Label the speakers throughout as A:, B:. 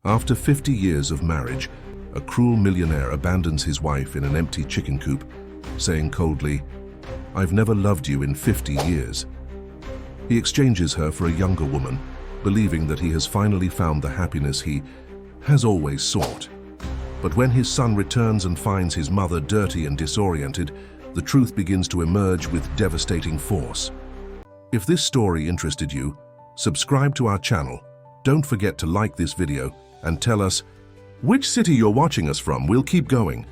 A: After 50 years of marriage, a cruel millionaire abandons his wife in an empty chicken coop, saying coldly, "I've never loved you in 50 years. He exchanges her for a younger woman, believing that he has finally found the happiness he has always sought. But when his son returns and finds his mother dirty and disoriented, the truth begins to emerge with devastating force. If this story interested you, subscribe to our channel. Don't forget to like this video and tell us which city you're watching us from. We'll keep going.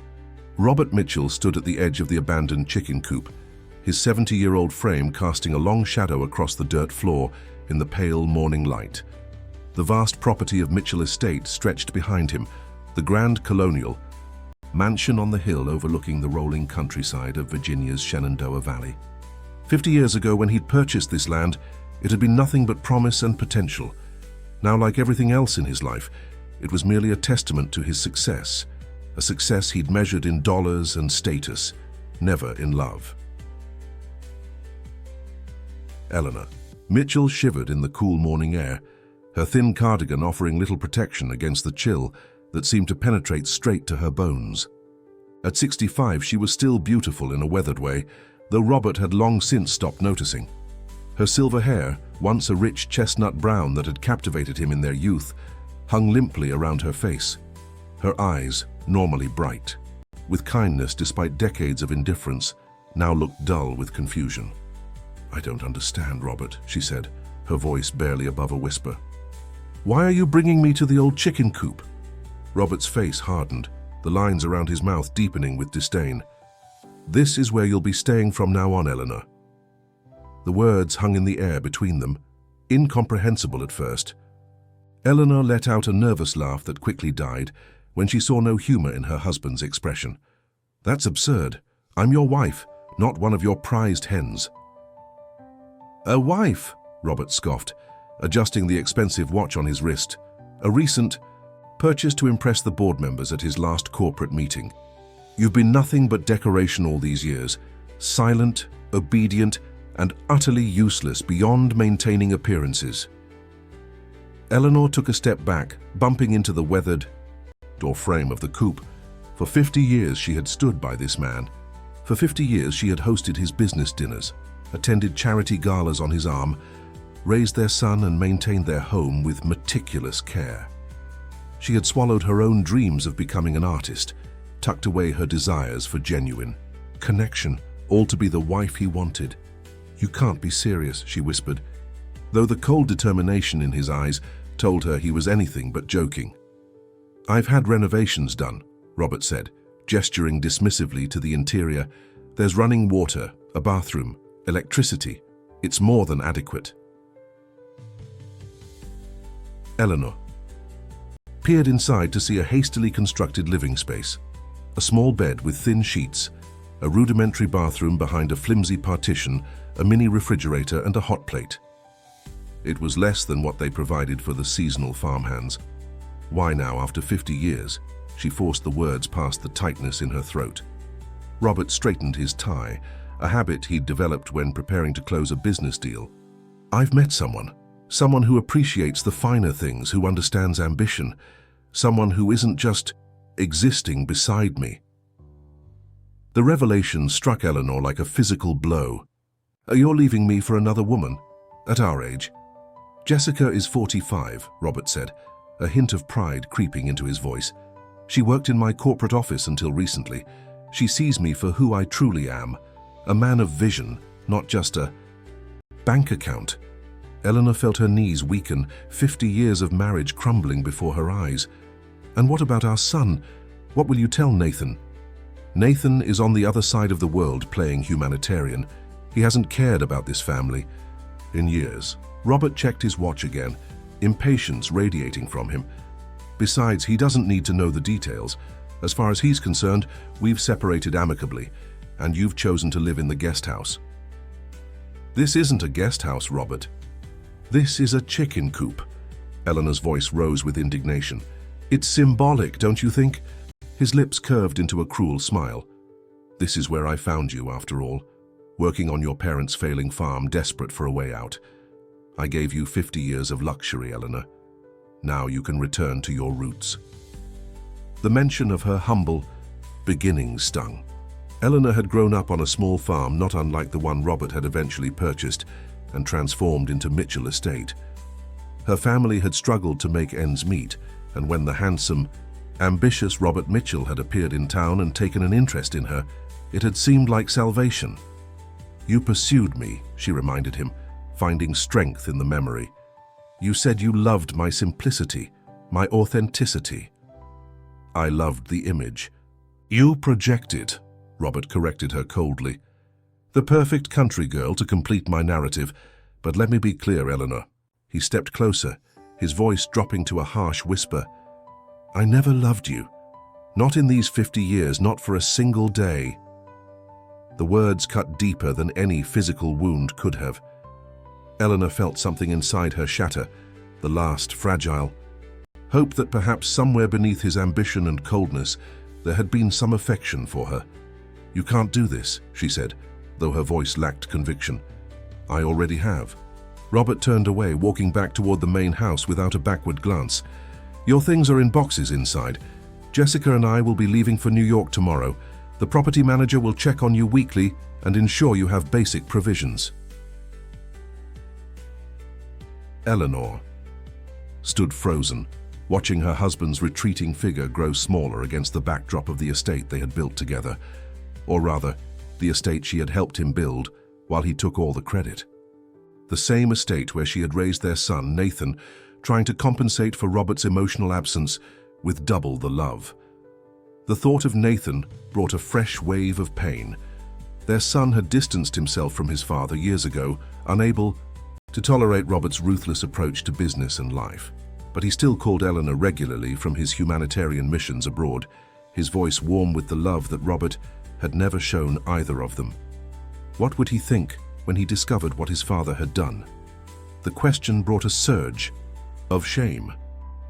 A: Robert Mitchell stood at the edge of the abandoned chicken coop, his 70-year-old frame casting a long shadow across the dirt floor in the pale morning light. The vast property of Mitchell Estate stretched behind him, the grand colonial mansion on the hill overlooking the rolling countryside of Virginia's Shenandoah Valley. 50 years ago, when he'd purchased this land, it had been nothing but promise and potential. Now, like everything else in his life, it was merely a testament to his success, a success he'd measured in dollars and status, never in love. Eleanor. Mitchell shivered in the cool morning air, her thin cardigan offering little protection against the chill that seemed to penetrate straight to her bones. At 65, she was still beautiful in a weathered way, though Robert had long since stopped noticing. Her silver hair, once a rich chestnut brown that had captivated him in their youth, hung limply around her face. Her eyes, normally bright, with kindness despite decades of indifference, now looked dull with confusion. "I don't understand, Robert," she said, her voice barely above a whisper. "Why are you bringing me to the old chicken coop?" Robert's face hardened, the lines around his mouth deepening with disdain. "This is where you'll be staying from now on, Eleanor." The words hung in the air between them, incomprehensible at first. Eleanor let out a nervous laugh that quickly died when she saw no humor in her husband's expression. "That's absurd. I'm your wife, not one of your prized hens." "A wife?" Robert scoffed, adjusting the expensive watch on his wrist, a recent purchase to impress the board members at his last corporate meeting. "You've been nothing but decoration all these years, silent, obedient, and utterly useless beyond maintaining appearances." Eleanor took a step back, bumping into the weathered door frame of the coop. For 50 years she had stood by this man. For 50 years she had hosted his business dinners, attended charity galas on his arm, raised their son and maintained their home with meticulous care. She had swallowed her own dreams of becoming an artist, tucked away her desires for genuine connection, all to be the wife he wanted. "You can't be serious," she whispered, though the cold determination in his eyes told her he was anything but joking. "I've had renovations done," Robert said, gesturing dismissively to the interior. "There's running water, a bathroom, electricity. It's more than adequate." Eleanor peered inside to see a hastily constructed living space. A small bed with thin sheets, a rudimentary bathroom behind a flimsy partition, a mini refrigerator and a hot plate. It was less than what they provided for the seasonal farmhands. Why now, after 50 years? She forced the words past the tightness in her throat. Robert straightened his tie, a habit he'd developed when preparing to close a business deal. "I've met someone who appreciates the finer things, who understands ambition, someone who isn't just existing beside me." The revelation struck Eleanor like a physical blow. "You're leaving me for another woman? At our age?" "Jessica is 45, Robert said, a hint of pride creeping into his voice. "She worked in my corporate office until recently. She sees me for who I truly am, a man of vision, not just a bank account." Eleanor felt her knees weaken, 50 years of marriage crumbling before her eyes. "And what about our son? What will you tell Nathan?" "Nathan is on the other side of the world playing humanitarian. He hasn't cared about this family in years." Robert checked his watch again, impatience radiating from him. "Besides, he doesn't need to know the details. As far as he's concerned, we've separated amicably, and you've chosen to live in the guest house." "This isn't a guest house, Robert. This is a chicken coop." Eleanor's voice rose with indignation. "It's symbolic, don't you think?" His lips curved into a cruel smile. "This is where I found you, after all, working on your parents' failing farm, desperate for a way out. I gave you 50 years of luxury, Eleanor. Now you can return to your roots." The mention of her humble beginnings stung. Eleanor had grown up on a small farm not unlike the one Robert had eventually purchased and transformed into Mitchell Estate. Her family had struggled to make ends meet, and when the handsome, ambitious Robert Mitchell had appeared in town and taken an interest in her, it had seemed like salvation. "You pursued me," she reminded him, finding strength in the memory. "You said you loved my simplicity, my authenticity." "I loved the image." "You projected," Robert corrected her coldly. "The perfect country girl to complete my narrative, but let me be clear, Eleanor." He stepped closer, his voice dropping to a harsh whisper. "I never loved you. Not in these 50 years, not for a single day." The words cut deeper than any physical wound could have. Eleanor felt something inside her shatter, the last fragile hope that perhaps somewhere beneath his ambition and coldness there had been some affection for her. "You can't do this," she said, though her voice lacked conviction. "I already have." Robert turned away, walking back toward the main house without a backward glance. "Your things are in boxes inside. Jessica and I will be leaving for New York tomorrow. The property manager will check on you weekly and ensure you have basic provisions." Eleanor stood frozen, watching her husband's retreating figure grow smaller against the backdrop of the estate they had built together. Or rather, the estate she had helped him build while he took all the credit. The same estate where she had raised their son, Nathan, trying to compensate for Robert's emotional absence with double the love. The thought of Nathan brought a fresh wave of pain. Their son had distanced himself from his father years ago, unable to tolerate Robert's ruthless approach to business and life. But he still called Eleanor regularly from his humanitarian missions abroad, his voice warm with the love that Robert had never shown either of them. What would he think when he discovered what his father had done? The question brought a surge of shame.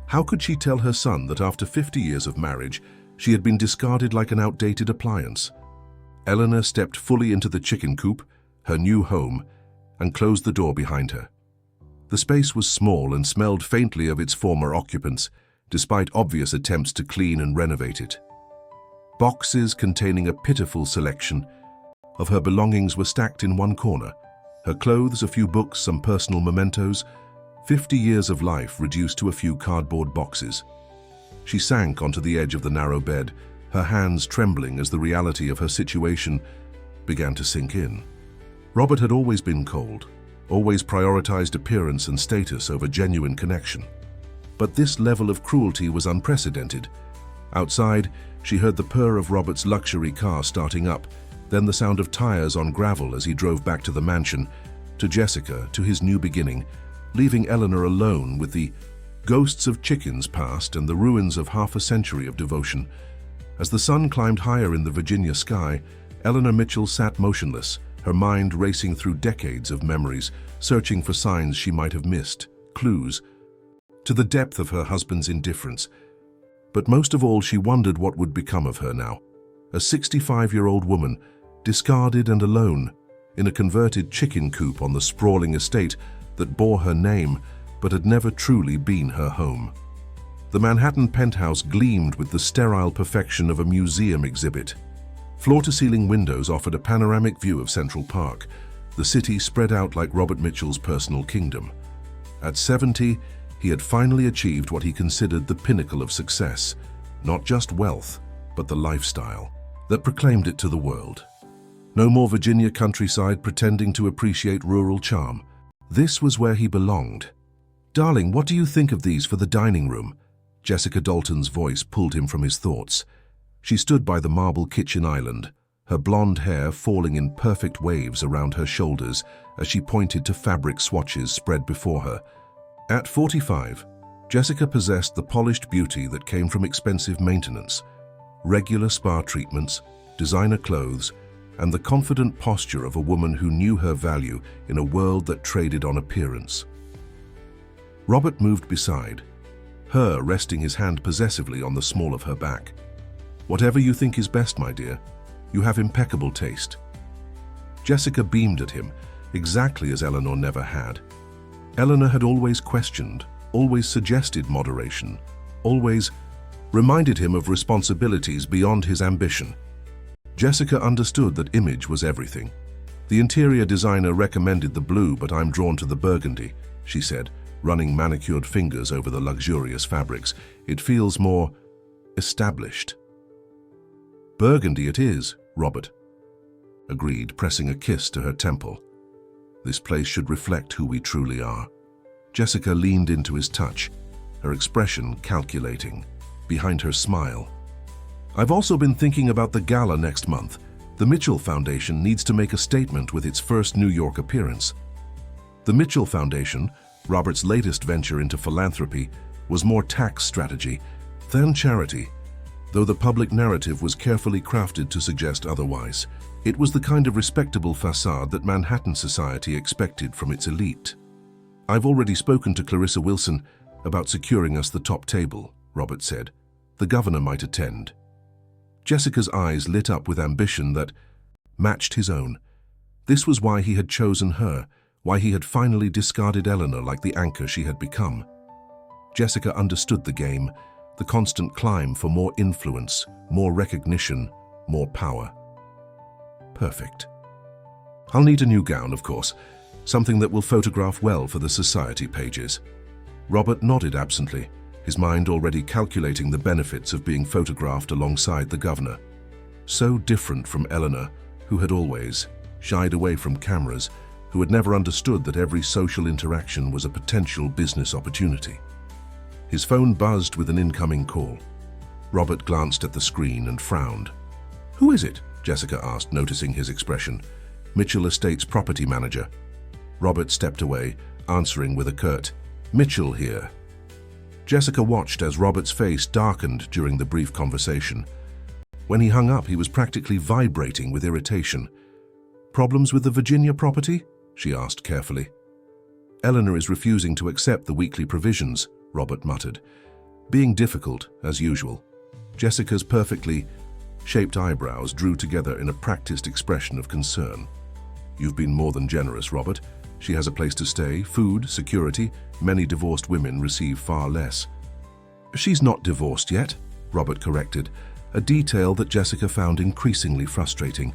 A: How could she tell her son that after 50 years of marriage, she had been discarded like an outdated appliance? Eleanor stepped fully into the chicken coop, her new home, and closed the door behind her. The space was small and smelled faintly of its former occupants, despite obvious attempts to clean and renovate it. Boxes containing a pitiful selection of her belongings were stacked in one corner. Her clothes, a few books, some personal mementos, 50 years of life reduced to a few cardboard boxes. She sank onto the edge of the narrow bed, her hands trembling as the reality of her situation began to sink in. Robert had always been cold, always prioritized appearance and status over genuine connection. But this level of cruelty was unprecedented. Outside, she heard the purr of Robert's luxury car starting up, then the sound of tires on gravel as he drove back to the mansion, to Jessica, to his new beginning, leaving Eleanor alone with the ghosts of chickens past and the ruins of half a century of devotion. As the sun climbed higher in the Virginia sky, Eleanor Mitchell sat motionless, her mind racing through decades of memories, searching for signs she might have missed, clues to the depth of her husband's indifference. But most of all, she wondered what would become of her now. A 65-year-old woman, discarded and alone, in a converted chicken coop on the sprawling estate that bore her name but had never truly been her home. The Manhattan penthouse gleamed with the sterile perfection of a museum exhibit. Floor-to-ceiling windows offered a panoramic view of Central Park, the city spread out like Robert Mitchell's personal kingdom. At 70, he had finally achieved what he considered the pinnacle of success, not just wealth, but the lifestyle that proclaimed it to the world. No more Virginia countryside pretending to appreciate rural charm. This was where he belonged. "Darling, what do you think of these for the dining room?" Jessica Dalton's voice pulled him from his thoughts. She stood by the marble kitchen island, her blonde hair falling in perfect waves around her shoulders as she pointed to fabric swatches spread before her. At 45, Jessica possessed the polished beauty that came from expensive maintenance, regular spa treatments, designer clothes, and the confident posture of a woman who knew her value in a world that traded on appearance. Robert moved beside her, resting his hand possessively on the small of her back. "Whatever you think is best, my dear. You have impeccable taste." Jessica beamed at him, exactly as Eleanor never had. Eleanor had always questioned always suggested moderation, always reminded him of responsibilities beyond his ambition. Jessica understood that image was everything. "The interior designer recommended the blue, but I'm drawn to the burgundy," she said, running manicured fingers over the luxurious fabrics. "It feels more established." "Burgundy it is," Robert agreed, pressing a kiss to her temple. "This place should reflect who we truly are." Jessica leaned into his touch, her expression calculating behind her smile. "I've also been thinking about the gala next month. The Mitchell Foundation needs to make a statement with its first New York appearance." The Mitchell Foundation, Robert's latest venture into philanthropy, was more tax strategy than charity, though the public narrative was carefully crafted to suggest otherwise. It was the kind of respectable facade that Manhattan society expected from its elite. "I've already spoken to Clarissa Wilson about securing us the top table," Robert said. "The governor might attend." Jessica's eyes lit up with ambition that matched his own. This was why he had chosen her, why he had finally discarded Eleanor like the anchor she had become. Jessica understood the game, the constant climb for more influence, more recognition, more power. "Perfect. I'll need a new gown, of course, something that will photograph well for the society pages." Robert nodded absently, his mind already calculating the benefits of being photographed alongside the governor. So different from Eleanor, who had always shied away from cameras, who had never understood that every social interaction was a potential business opportunity. His phone buzzed with an incoming call. Robert glanced at the screen and frowned. "Who is it?" Jessica asked, noticing his expression. "Mitchell Estates property manager." Robert stepped away, answering with a curt, "Mitchell here." Jessica watched as Robert's face darkened during the brief conversation. When he hung up, he was practically vibrating with irritation. "Problems with the Virginia property?" she asked carefully. "Eleanor is refusing to accept the weekly provisions," Robert muttered, being difficult as usual. Jessica's perfectly shaped eyebrows drew together in a practiced expression of concern. "You've been more than generous, Robert. She has a place to stay, food, security. Many divorced women receive far less." "She's not divorced yet," Robert corrected, a detail that Jessica found increasingly frustrating.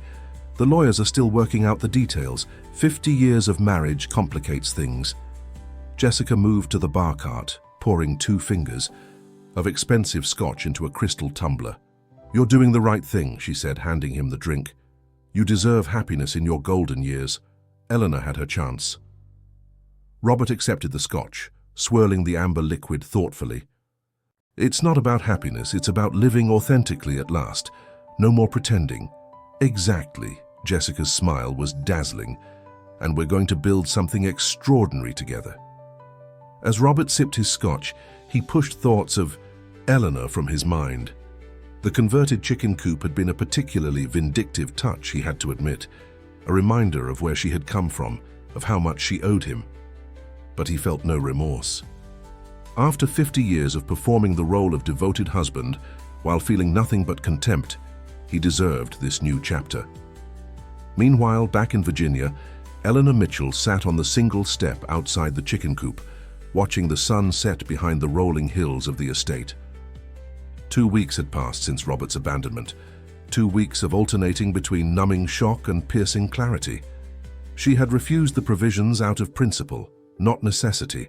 A: "The lawyers are still working out the details. 50 years of marriage complicates things." Jessica moved to the bar cart, pouring 2 fingers of expensive scotch into a crystal tumbler. "You're doing the right thing," she said, handing him the drink. "You deserve happiness in your golden years. Eleanor had her chance." Robert accepted the scotch, swirling the amber liquid thoughtfully. "It's not about happiness, it's about living authentically at last. No more pretending." "Exactly." Jessica's smile was dazzling. "And we're going to build something extraordinary together." As Robert sipped his scotch, he pushed thoughts of Eleanor from his mind. The converted chicken coop had been a particularly vindictive touch, he had to admit, a reminder of where she had come from, of how much she owed him. But he felt no remorse. After 50 years of performing the role of devoted husband, while feeling nothing but contempt, he deserved this new chapter. Meanwhile, back in Virginia, Eleanor Mitchell sat on the single step outside the chicken coop, watching the sun set behind the rolling hills of the estate. 2 weeks had passed since Robert's abandonment, 2 weeks of alternating between numbing shock and piercing clarity. She had refused the provisions out of principle, not necessity.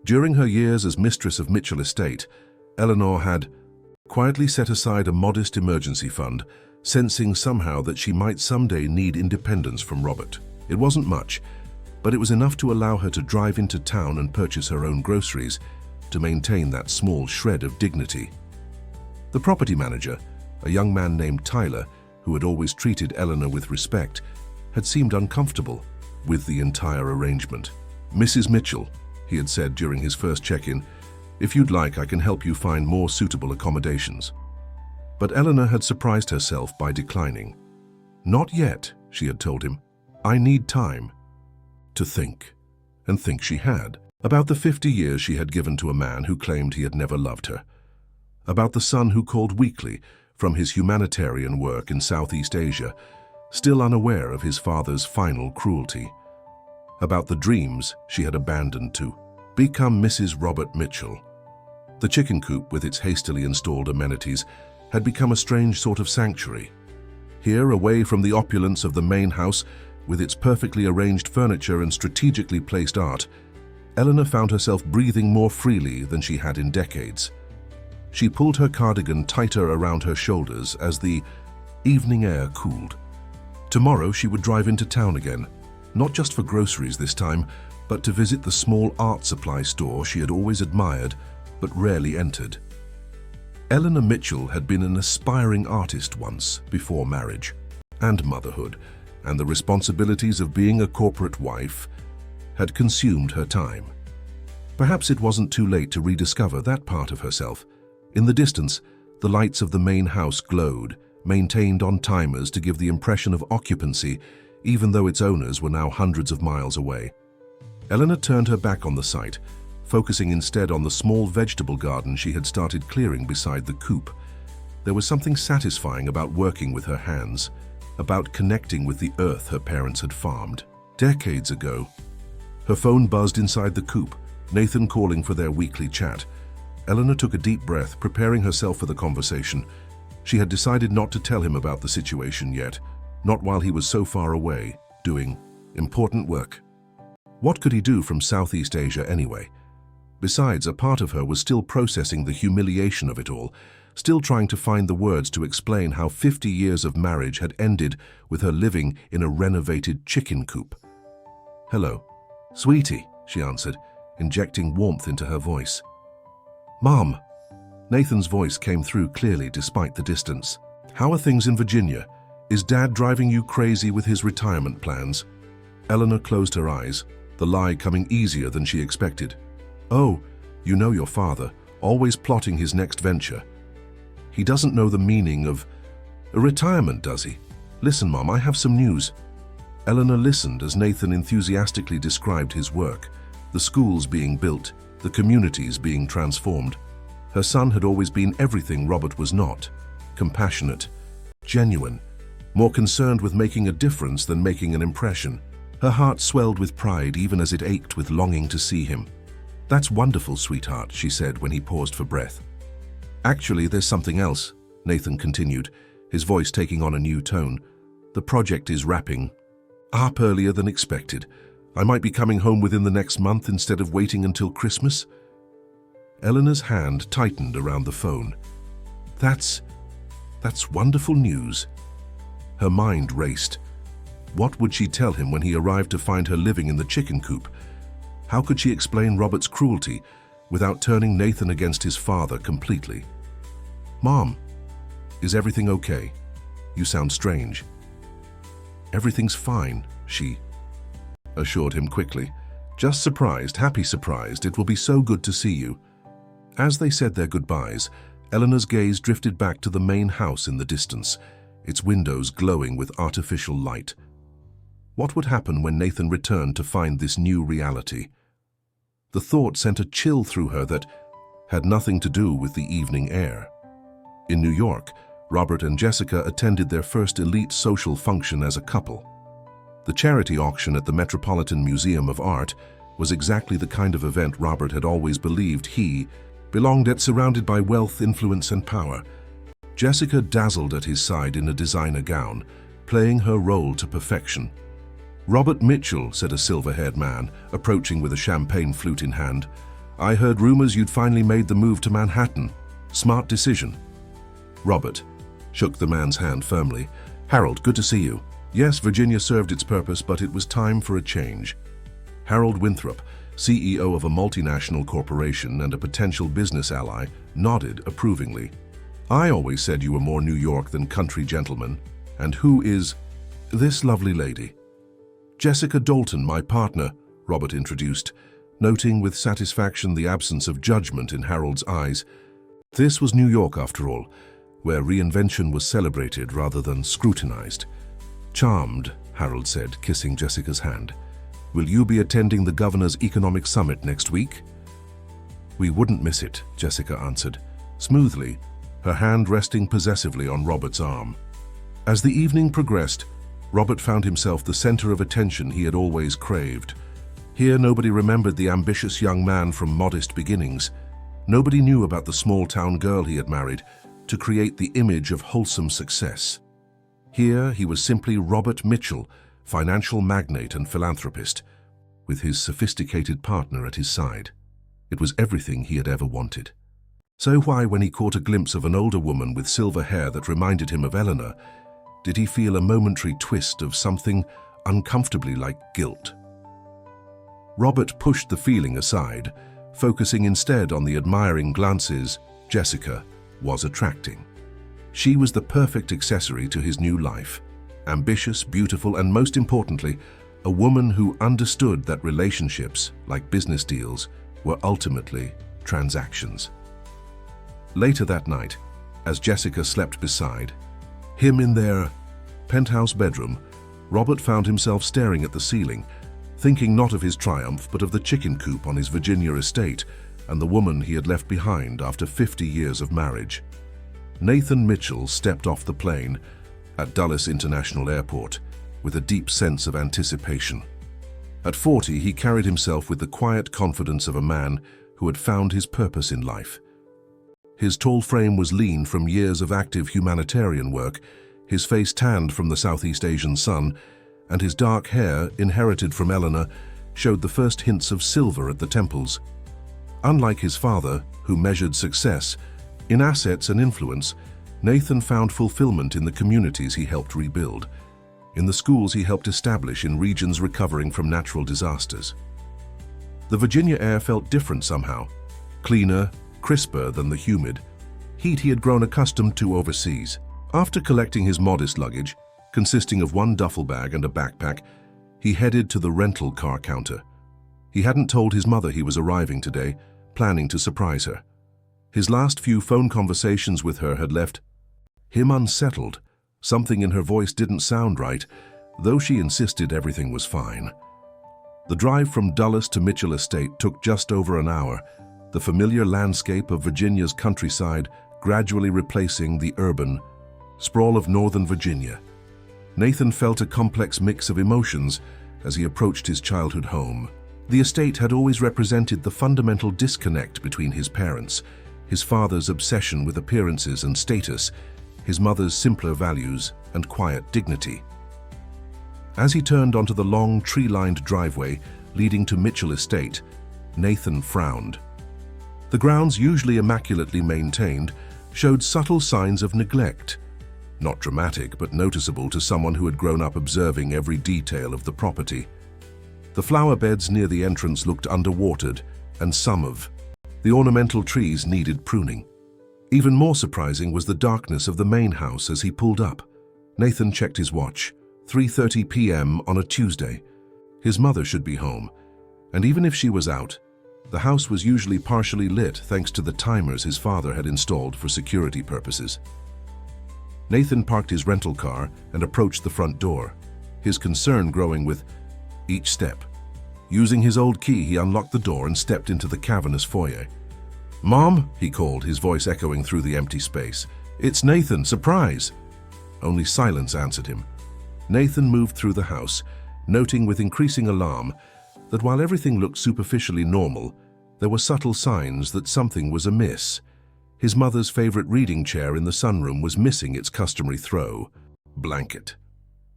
A: During her years as mistress of Mitchell Estate, Eleanor had quietly set aside a modest emergency fund, sensing somehow that she might someday need independence from Robert. It wasn't much, but it was enough to allow her to drive into town and purchase her own groceries, to maintain that small shred of dignity. The property manager, a young man named Tyler, who had always treated Eleanor with respect, had seemed uncomfortable with the entire arrangement. "Mrs. Mitchell," he had said during his first check-in, "if you'd like, I can help you find more suitable accommodations." But Eleanor had surprised herself by declining. "Not yet," she had told him. "I need time to think." And think she had. About the 50 years she had given to a man who claimed he had never loved her. About the son who called weekly from his humanitarian work in Southeast Asia, still unaware of his father's final cruelty. About the dreams she had abandoned too. Become Mrs. Robert Mitchell. The chicken coop, with its hastily installed amenities, had become a strange sort of sanctuary. Here, away from the opulence of the main house, with its perfectly arranged furniture and strategically placed art, Eleanor found herself breathing more freely than she had in decades. She pulled her cardigan tighter around her shoulders as the evening air cooled. Tomorrow she would drive into town again, not just for groceries this time, but to visit the small art supply store she had always admired but rarely entered. Eleanor Mitchell had been an aspiring artist once, before marriage and motherhood, and the responsibilities of being a corporate wife had consumed her time. Perhaps it wasn't too late to rediscover that part of herself. In the distance, the lights of the main house glowed, maintained on timers to give the impression of occupancy, even though its owners were now hundreds of miles away. Eleanor turned her back on the site, focusing instead on the small vegetable garden she had started clearing beside the coop. There was something satisfying about working with her hands, about connecting with the earth her parents had farmed decades ago. Her phone buzzed inside the coop, Nathan calling for their weekly chat. Eleanor took a deep breath, preparing herself for the conversation. She had decided not to tell him about the situation yet, not while he was so far away, doing important work. What could he do from Southeast Asia anyway? Besides, a part of her was still processing the humiliation of it all, still trying to find the words to explain how 50 years of marriage had ended with her living in a renovated chicken coop. "Hello, sweetie," she answered, injecting warmth into her voice. "Mom." Nathan's voice came through clearly despite the distance. "How are things in Virginia? Is Dad driving you crazy with his retirement plans?" Eleanor closed her eyes, the lie coming easier than she expected. "Oh, you know your father, always plotting his next venture. He doesn't know the meaning of a retirement, does he? Listen, Mom, I have some news." Eleanor listened as Nathan enthusiastically described his work, the schools being built, the communities being transformed. Her son had always been everything Robert was not: compassionate, genuine, more concerned with making a difference than making an impression. Her heart swelled with pride even as it ached with longing to see him. "That's wonderful, sweetheart," she said when he paused for breath. "Actually, there's something else," Nathan continued, his voice taking on a new tone. "The project is wrapping up earlier than expected. I might be coming home within the next month instead of waiting until Christmas." Eleanor's hand tightened around the phone. That's wonderful news." Her mind raced. What would she tell him when he arrived to find her living in the chicken coop? How could she explain Robert's cruelty without turning Nathan against his father completely? "Mom, is everything okay? You sound strange." "Everything's fine," she assured him quickly. "Just surprised, happy surprised. It will be so good to see you." As they said their goodbyes, Eleanor's gaze drifted back to the main house in the distance, its windows glowing with artificial light. What would happen when Nathan returned to find this new reality? The thought sent a chill through her that had nothing to do with the evening air. In New York, Robert and Jessica attended their first elite social function as a couple. The charity auction at the Metropolitan Museum of Art was exactly the kind of event Robert had always believed he belonged at, surrounded by wealth, influence, and power. Jessica dazzled at his side in a designer gown, playing her role to perfection. "Robert Mitchell," said a silver-haired man, approaching with a champagne flute in hand. "I heard rumors you'd finally made the move to Manhattan. Smart decision." Robert shook the man's hand firmly. "Harold, good to see you. Yes, Virginia served its purpose, but it was time for a change." Harold Winthrop, CEO of a multinational corporation and a potential business ally, nodded approvingly. "I always said you were more New York than country gentleman. And who is this lovely lady?" "Jessica Dalton, my partner," Robert introduced, noting with satisfaction the absence of judgment in Harold's eyes. This was New York, after all, where reinvention was celebrated rather than scrutinized. "Charmed," Harold said, kissing Jessica's hand. "Will you be attending the Governor's Economic Summit next week?" "We wouldn't miss it," Jessica answered, smoothly, her hand resting possessively on Robert's arm. As the evening progressed, Robert found himself the center of attention he had always craved. Here, nobody remembered the ambitious young man from modest beginnings. Nobody knew about the small-town girl he had married to create the image of wholesome success. Here, he was simply Robert Mitchell, financial magnate and philanthropist, with his sophisticated partner at his side. It was everything he had ever wanted. So why, when he caught a glimpse of an older woman with silver hair that reminded him of Eleanor, did he feel a momentary twist of something uncomfortably like guilt? Robert pushed the feeling aside, focusing instead on the admiring glances Jessica was attracting. She was the perfect accessory to his new life, ambitious, beautiful, and most importantly, a woman who understood that relationships, like business deals, were ultimately transactions. Later that night, as Jessica slept beside him in their penthouse bedroom, Robert found himself staring at the ceiling, thinking not of his triumph but of the chicken coop on his Virginia estate and the woman he had left behind after 50 years of marriage. Nathan Mitchell stepped off the plane at Dulles International Airport with a deep sense of anticipation. At 40, he carried himself with the quiet confidence of a man who had found his purpose in life. His tall frame was lean from years of active humanitarian work, his face tanned from the Southeast Asian sun, and his dark hair, inherited from Eleanor, showed the first hints of silver at the temples. Unlike his father, who measured success in assets and influence, Nathan found fulfillment in the communities he helped rebuild, in the schools he helped establish in regions recovering from natural disasters. The Virginia air felt different somehow, cleaner, crisper than the humid heat he had grown accustomed to overseas. After collecting his modest luggage, consisting of one duffel bag and a backpack, he headed to the rental car counter. He hadn't told his mother he was arriving today, planning to surprise her. His last few phone conversations with her had left him unsettled. Something in her voice didn't sound right, though she insisted everything was fine. The drive from Dulles to Mitchell Estate took just over an hour, the familiar landscape of Virginia's countryside gradually replacing the urban sprawl of Northern Virginia. Nathan felt a complex mix of emotions as he approached his childhood home. The estate had always represented the fundamental disconnect between his parents, his father's obsession with appearances and status, his mother's simpler values and quiet dignity. As he turned onto the long, tree-lined driveway leading to Mitchell Estate, Nathan frowned. The grounds, usually immaculately maintained, showed subtle signs of neglect. Not dramatic, but noticeable to someone who had grown up observing every detail of the property. The flower beds near the entrance looked underwatered, and some of the ornamental trees needed pruning. Even more surprising was the darkness of the main house as he pulled up. Nathan checked his watch. 3:30 p.m. on a Tuesday. His mother should be home, and even if she was out, the house was usually partially lit thanks to the timers his father had installed for security purposes. Nathan parked his rental car and approached the front door, his concern growing with each step. Using his old key, he unlocked the door and stepped into the cavernous foyer. "Mom," he called, his voice echoing through the empty space. "It's Nathan, surprise!" Only silence answered him. Nathan moved through the house, noting with increasing alarm that while everything looked superficially normal, there were subtle signs that something was amiss. His mother's favorite reading chair in the sunroom was missing its customary throw blanket.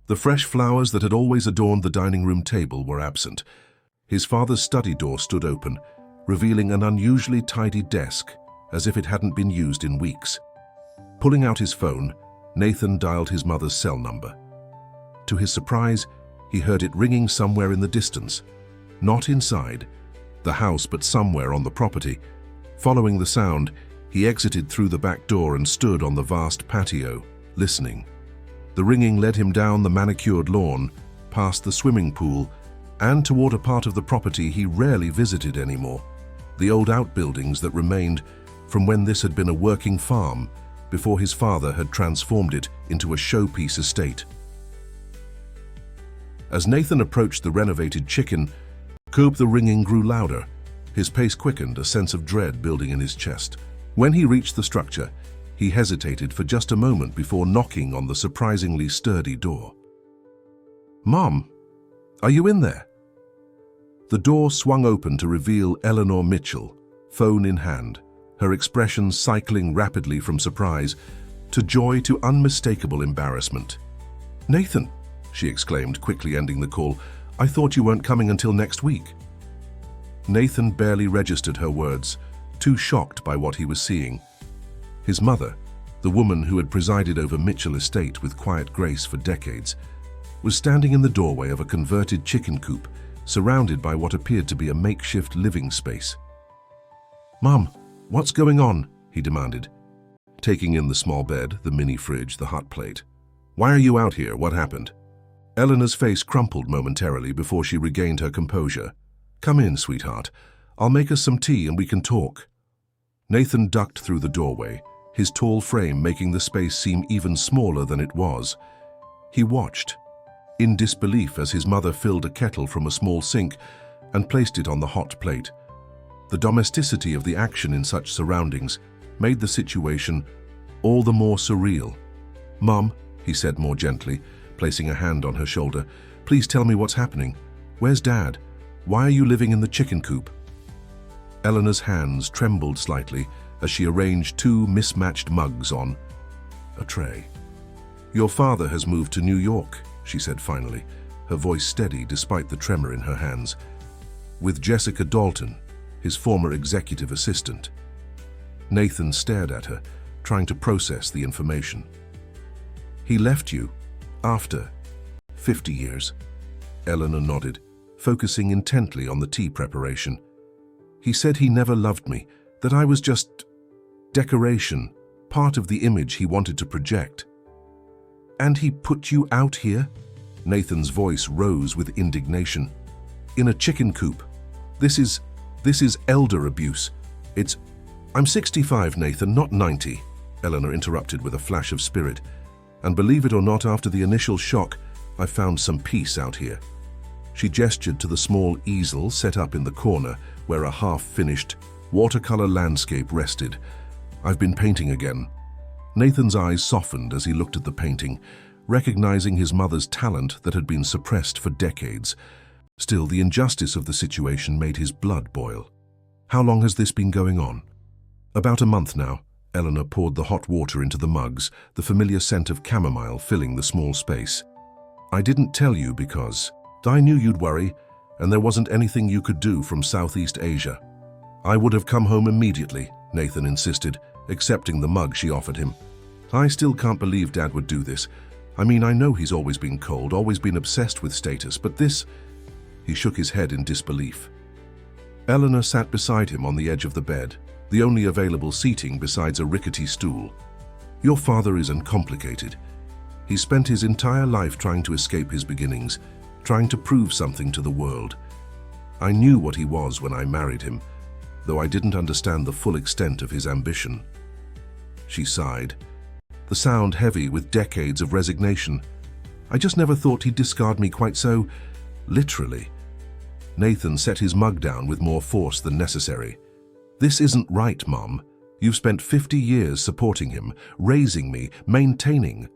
A: The fresh flowers that had always adorned the dining room table were absent. His father's study door stood open, revealing an unusually tidy desk, as if it hadn't been used in weeks. Pulling out his phone, Nathan dialed his mother's cell number. To his surprise, he heard it ringing somewhere in the distance. Not inside the house, but somewhere on the property. Following the sound, he exited through the back door and stood on the vast patio, listening. The ringing led him down the manicured lawn, past the swimming pool, and toward a part of the property he rarely visited anymore, the old outbuildings that remained from when this had been a working farm before his father had transformed it into a showpiece estate. As Nathan approached the renovated chicken coop, the ringing grew louder. His pace quickened, a sense of dread building in his chest. When he reached the structure, he hesitated for just a moment before knocking on the surprisingly sturdy door. "Mom, are you in there?" The door swung open to reveal Eleanor Mitchell, phone in hand, her expression cycling rapidly from surprise to joy to unmistakable embarrassment. "Nathan," she exclaimed, quickly ending the call, "I thought you weren't coming until next week." Nathan barely registered her words, too shocked by what he was seeing. His mother, the woman who had presided over Mitchell Estate with quiet grace for decades, was standing in the doorway of a converted chicken coop, surrounded by what appeared to be a makeshift living space. "Mum, what's going on?" he demanded, taking in the small bed, the mini fridge, the hot plate. "Why are you out here? What happened?" Eleanor's face crumpled momentarily before she regained her composure. "Come in, sweetheart. I'll make us some tea and we can talk." Nathan ducked through the doorway, his tall frame making the space seem even smaller than it was. He watched, in disbelief, as his mother filled a kettle from a small sink and placed it on the hot plate. The domesticity of the action in such surroundings made the situation all the more surreal. "Mum," he said more gently, placing a hand on her shoulder, "please tell me what's happening. Where's Dad? Why are you living in the chicken coop?" Eleanor's hands trembled slightly as she arranged two mismatched mugs on a tray. "Your father has moved to New York," she said finally, her voice steady despite the tremor in her hands, "with Jessica Dalton, his former executive assistant." Nathan stared at her, trying to process the information. "He left you after 50 years. Eleanor nodded, focusing intently on the tea preparation. "He said he never loved me, that I was just decoration, part of the image he wanted to project." "And he put you out here?" Nathan's voice rose with indignation. "In a chicken coop. This is elder abuse. I'm 65, Nathan, not 90, Eleanor interrupted with a flash of spirit. "And believe it or not, after the initial shock, I found some peace out here." She gestured to the small easel set up in the corner where a half-finished watercolor landscape rested. "I've been painting again." Nathan's eyes softened as he looked at the painting, recognizing his mother's talent that had been suppressed for decades. Still, the injustice of the situation made his blood boil. "How long has this been going on?" "About a month now." Eleanor poured the hot water into the mugs, the familiar scent of chamomile filling the small space. "I didn't tell you because I knew you'd worry, and there wasn't anything you could do from Southeast Asia." "I would have come home immediately," Nathan insisted, accepting the mug she offered him. "I still can't believe Dad would do this. I mean, I know he's always been cold, always been obsessed with status, but this..." He shook his head in disbelief. Eleanor sat beside him on the edge of the bed, the only available seating besides a rickety stool. "Your father is uncomplicated. He spent his entire life trying to escape his beginnings, trying to prove something to the world. I knew what he was when I married him, though I didn't understand the full extent of his ambition." She sighed, the sound heavy with decades of resignation. "I just never thought he'd discard me quite so literally." Nathan set his mug down with more force than necessary. "This isn't right, Mom. You've spent 50 years supporting him, raising me, maintaining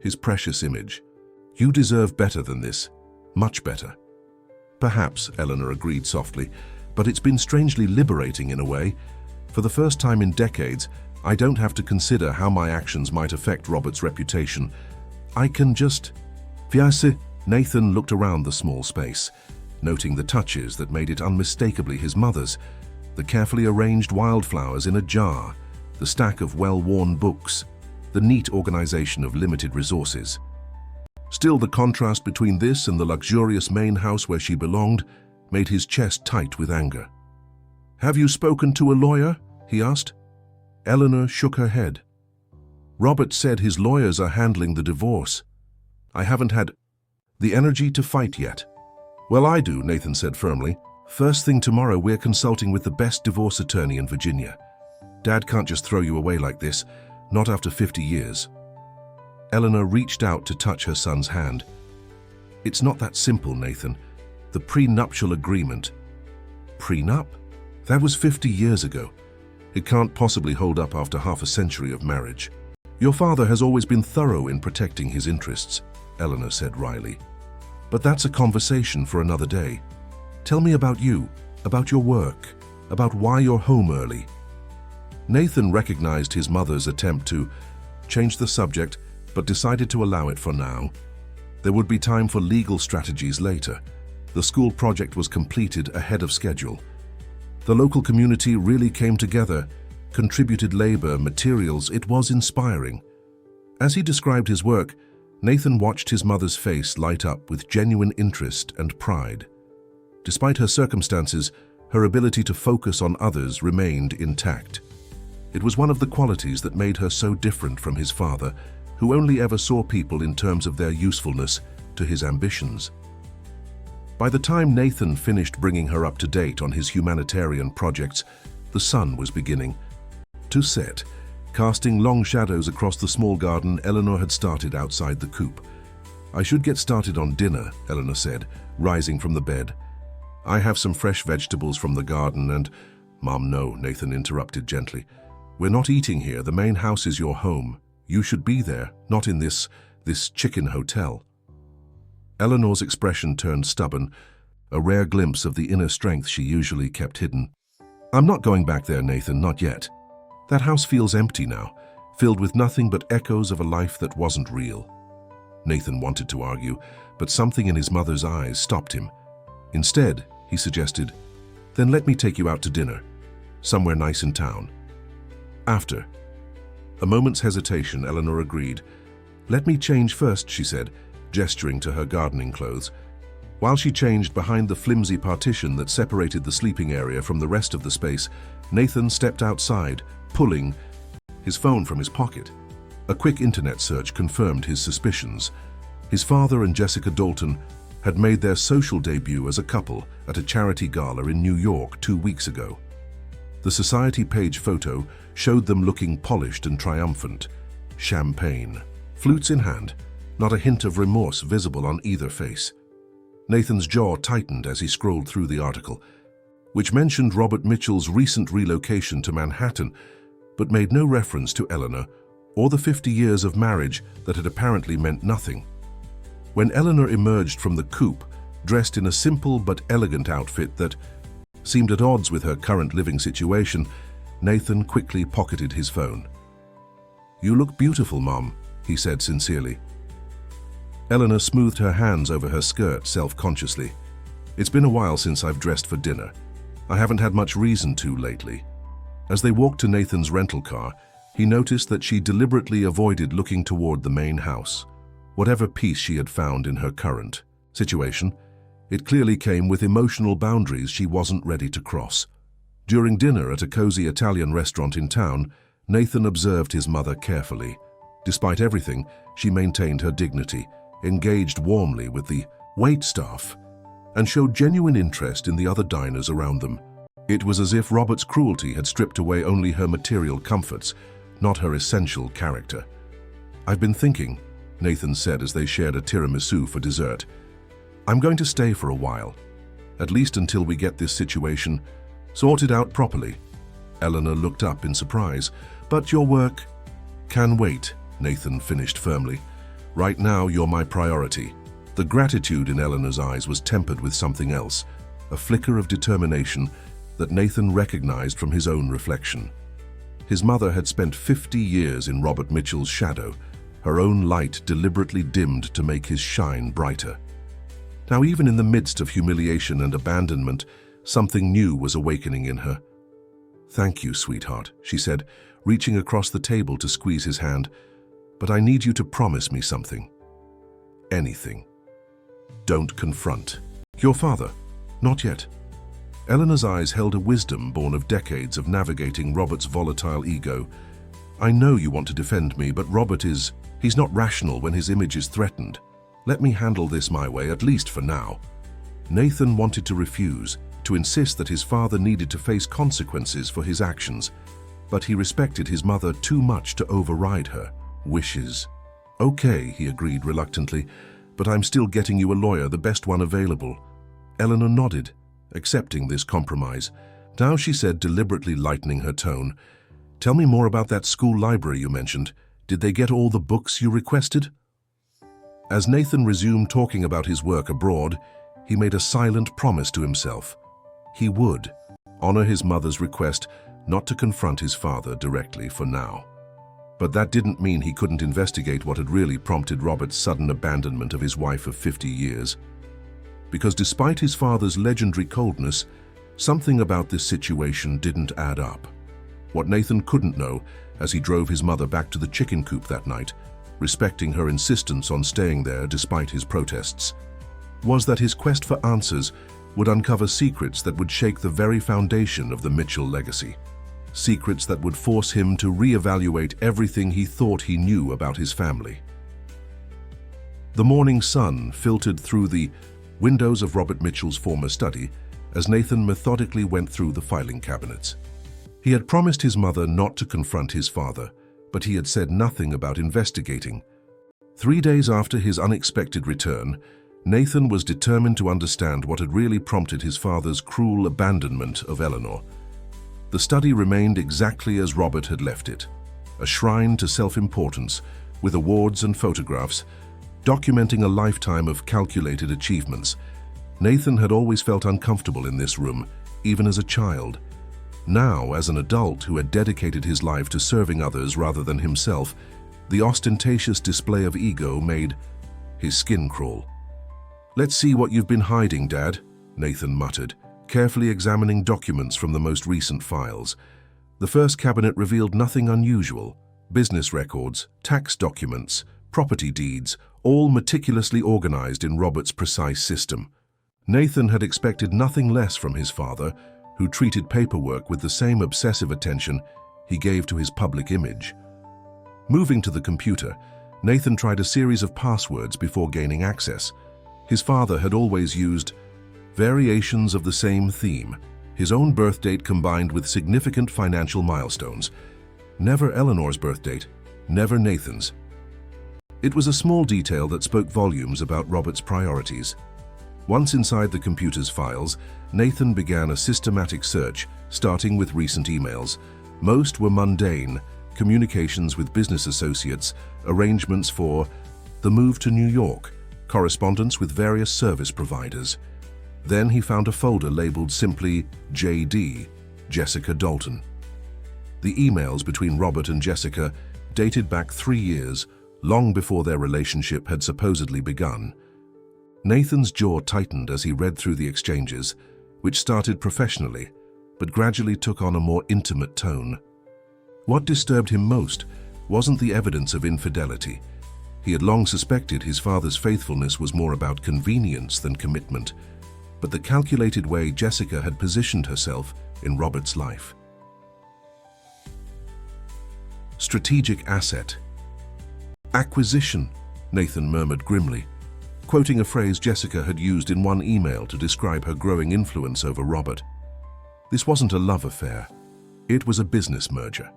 A: his precious image. You deserve better than this. Much better." "Perhaps," Eleanor agreed softly, "but it's been strangely liberating in a way. For the first time in decades, I don't have to consider how my actions might affect Robert's reputation. I can just..." "Fiasse." Nathan looked around the small space, noting the touches that made it unmistakably his mother's: the carefully arranged wildflowers in a jar, the stack of well-worn books, the neat organization of limited resources. Still, the contrast between this and the luxurious main house where she belonged made his chest tight with anger. "Have you spoken to a lawyer?" he asked. Eleanor shook her head. "Robert said his lawyers are handling the divorce. I haven't had the energy to fight yet." "Well, I do," Nathan said firmly. "First thing tomorrow, we're consulting with the best divorce attorney in Virginia. Dad can't just throw you away like this, not after 50 years. Eleanor reached out to touch her son's hand. "It's not that simple, Nathan. The prenuptial agreement..." "Prenup? That was 50 years ago. It can't possibly hold up after half a century of marriage." "Your father has always been thorough in protecting his interests," Eleanor said wryly. "But that's a conversation for another day. Tell me about you, about your work, about why you're home early." Nathan recognized his mother's attempt to change the subject, but decided to allow it for now. There would be time for legal strategies later. The school project was completed ahead of schedule. The local community really came together, contributed labor, materials. It was inspiring. As he described his work, Nathan watched his mother's face light up with genuine interest and pride. Despite her circumstances, her ability to focus on others remained intact. It was one of the qualities that made her so different from his father, who only ever saw people in terms of their usefulness to his ambitions. By the time Nathan finished bringing her up to date on his humanitarian projects, the sun was beginning to set. Casting long shadows across the small garden, Eleanor had started outside the coop. "I should get started on dinner," Eleanor said, rising from the bed. "I have some fresh vegetables from the garden and—" "Mom, no," Nathan interrupted gently. "We're not eating here. The main house is your home. You should be there, not in this chicken hotel." Eleanor's expression turned stubborn, a rare glimpse of the inner strength she usually kept hidden. "I'm not going back there, Nathan, not yet. That house feels empty now, filled with nothing but echoes of a life that wasn't real." Nathan wanted to argue, but something in his mother's eyes stopped him. Instead, he suggested, "Then let me take you out to dinner, somewhere nice in town." "After." A moment's hesitation, Eleanor agreed. "Let me change first," she said, gesturing to her gardening clothes. While she changed behind the flimsy partition that separated the sleeping area from the rest of the space, Nathan stepped outside, pulling his phone from his pocket. A quick internet search confirmed his suspicions. His father and Jessica Dalton had made their social debut as a couple at a charity gala in New York 2 weeks ago. The society page photo showed them looking polished and triumphant. Champagne, flutes in hand, not a hint of remorse visible on either face. Nathan's jaw tightened as he scrolled through the article, which mentioned Robert Mitchell's recent relocation to Manhattan, but made no reference to Eleanor or the 50 years of marriage that had apparently meant nothing. When Eleanor emerged from the coop, dressed in a simple but elegant outfit that seemed at odds with her current living situation, Nathan quickly pocketed his phone. "You look beautiful, Mom," he said sincerely. Eleanor smoothed her hands over her skirt self-consciously. "It's been a while since I've dressed for dinner. I haven't had much reason to lately." As they walked to Nathan's rental car, he noticed that she deliberately avoided looking toward the main house. Whatever peace she had found in her current situation, it clearly came with emotional boundaries she wasn't ready to cross. During dinner at a cozy Italian restaurant in town, Nathan observed his mother carefully. Despite everything, she maintained her dignity, engaged warmly with the waitstaff, and showed genuine interest in the other diners around them. It was as if Robert's cruelty had stripped away only her material comforts, not her essential character. "I've been thinking," Nathan said as they shared a tiramisu for dessert. "I'm going to stay for a while, at least until we get this situation sorted out properly." Eleanor looked up in surprise. "But your work—" "Can wait," Nathan finished firmly. "Right now, you're my priority." The gratitude in Eleanor's eyes was tempered with something else, a flicker of determination that Nathan recognized from his own reflection. His mother had spent 50 years in Robert Mitchell's shadow, her own light deliberately dimmed to make his shine brighter. Now, even in the midst of humiliation and abandonment, something new was awakening in her. "Thank you, sweetheart," she said, reaching across the table to squeeze his hand. "But I need you to promise me something. Anything. Don't confront your father. Not yet." Eleanor's eyes held a wisdom born of decades of navigating Robert's volatile ego. "I know you want to defend me, but he's not rational when his image is threatened. Let me handle this my way, at least for now." Nathan wanted to refuse, to insist that his father needed to face consequences for his actions, but he respected his mother too much to override her wishes. "Okay," he agreed reluctantly, "but I'm still getting you a lawyer, the best one available." Eleanor nodded, accepting this compromise. Now she said, deliberately lightening her tone, "Tell me more about that school library you mentioned. Did they get all the books you requested?" As Nathan resumed talking about his work abroad, he made a silent promise to himself. He would honor his mother's request not to confront his father directly for now. But that didn't mean he couldn't investigate what had really prompted Robert's sudden abandonment of his wife of 50 years. Because despite his father's legendary coldness, something about this situation didn't add up. What Nathan couldn't know, as he drove his mother back to the chicken coop that night, respecting her insistence on staying there despite his protests, was that his quest for answers would uncover secrets that would shake the very foundation of the Mitchell legacy. Secrets that would force him to reevaluate everything he thought he knew about his family. The morning sun filtered through the windows of Robert Mitchell's former study as Nathan methodically went through the filing cabinets. He had promised his mother not to confront his father, but he had said nothing about investigating. 3 days after his unexpected return, Nathan was determined to understand what had really prompted his father's cruel abandonment of Eleanor. The study remained exactly as Robert had left it, a shrine to self-importance, with awards and photographs, documenting a lifetime of calculated achievements. Nathan had always felt uncomfortable in this room, even as a child. Now, as an adult who had dedicated his life to serving others rather than himself, the ostentatious display of ego made his skin crawl. "Let's see what you've been hiding, Dad," Nathan muttered, carefully examining documents from the most recent files. The first cabinet revealed nothing unusual: business records, tax documents, property deeds, all meticulously organized in Robert's precise system. Nathan had expected nothing less from his father, who treated paperwork with the same obsessive attention he gave to his public image. Moving to the computer, Nathan tried a series of passwords before gaining access. His father had always used variations of the same theme, his own birth date combined with significant financial milestones. Never Eleanor's birth date, never Nathan's. It was a small detail that spoke volumes about Robert's priorities. Once inside the computer's files, Nathan began a systematic search, starting with recent emails. Most were mundane: communications with business associates, arrangements for the move to New York, correspondence with various service providers. Then he found a folder labeled simply JD, Jessica Dalton. The emails between Robert and Jessica dated back 3 years, long before their relationship had supposedly begun. Nathan's jaw tightened as he read through the exchanges, which started professionally, but gradually took on a more intimate tone. What disturbed him most wasn't the evidence of infidelity. He had long suspected his father's faithfulness was more about convenience than commitment, but the calculated way Jessica had positioned herself in Robert's life. Strategic asset. Acquisition, Nathan murmured grimly, quoting a phrase Jessica had used in one email to describe her growing influence over Robert. This wasn't a love affair. It was a business merger.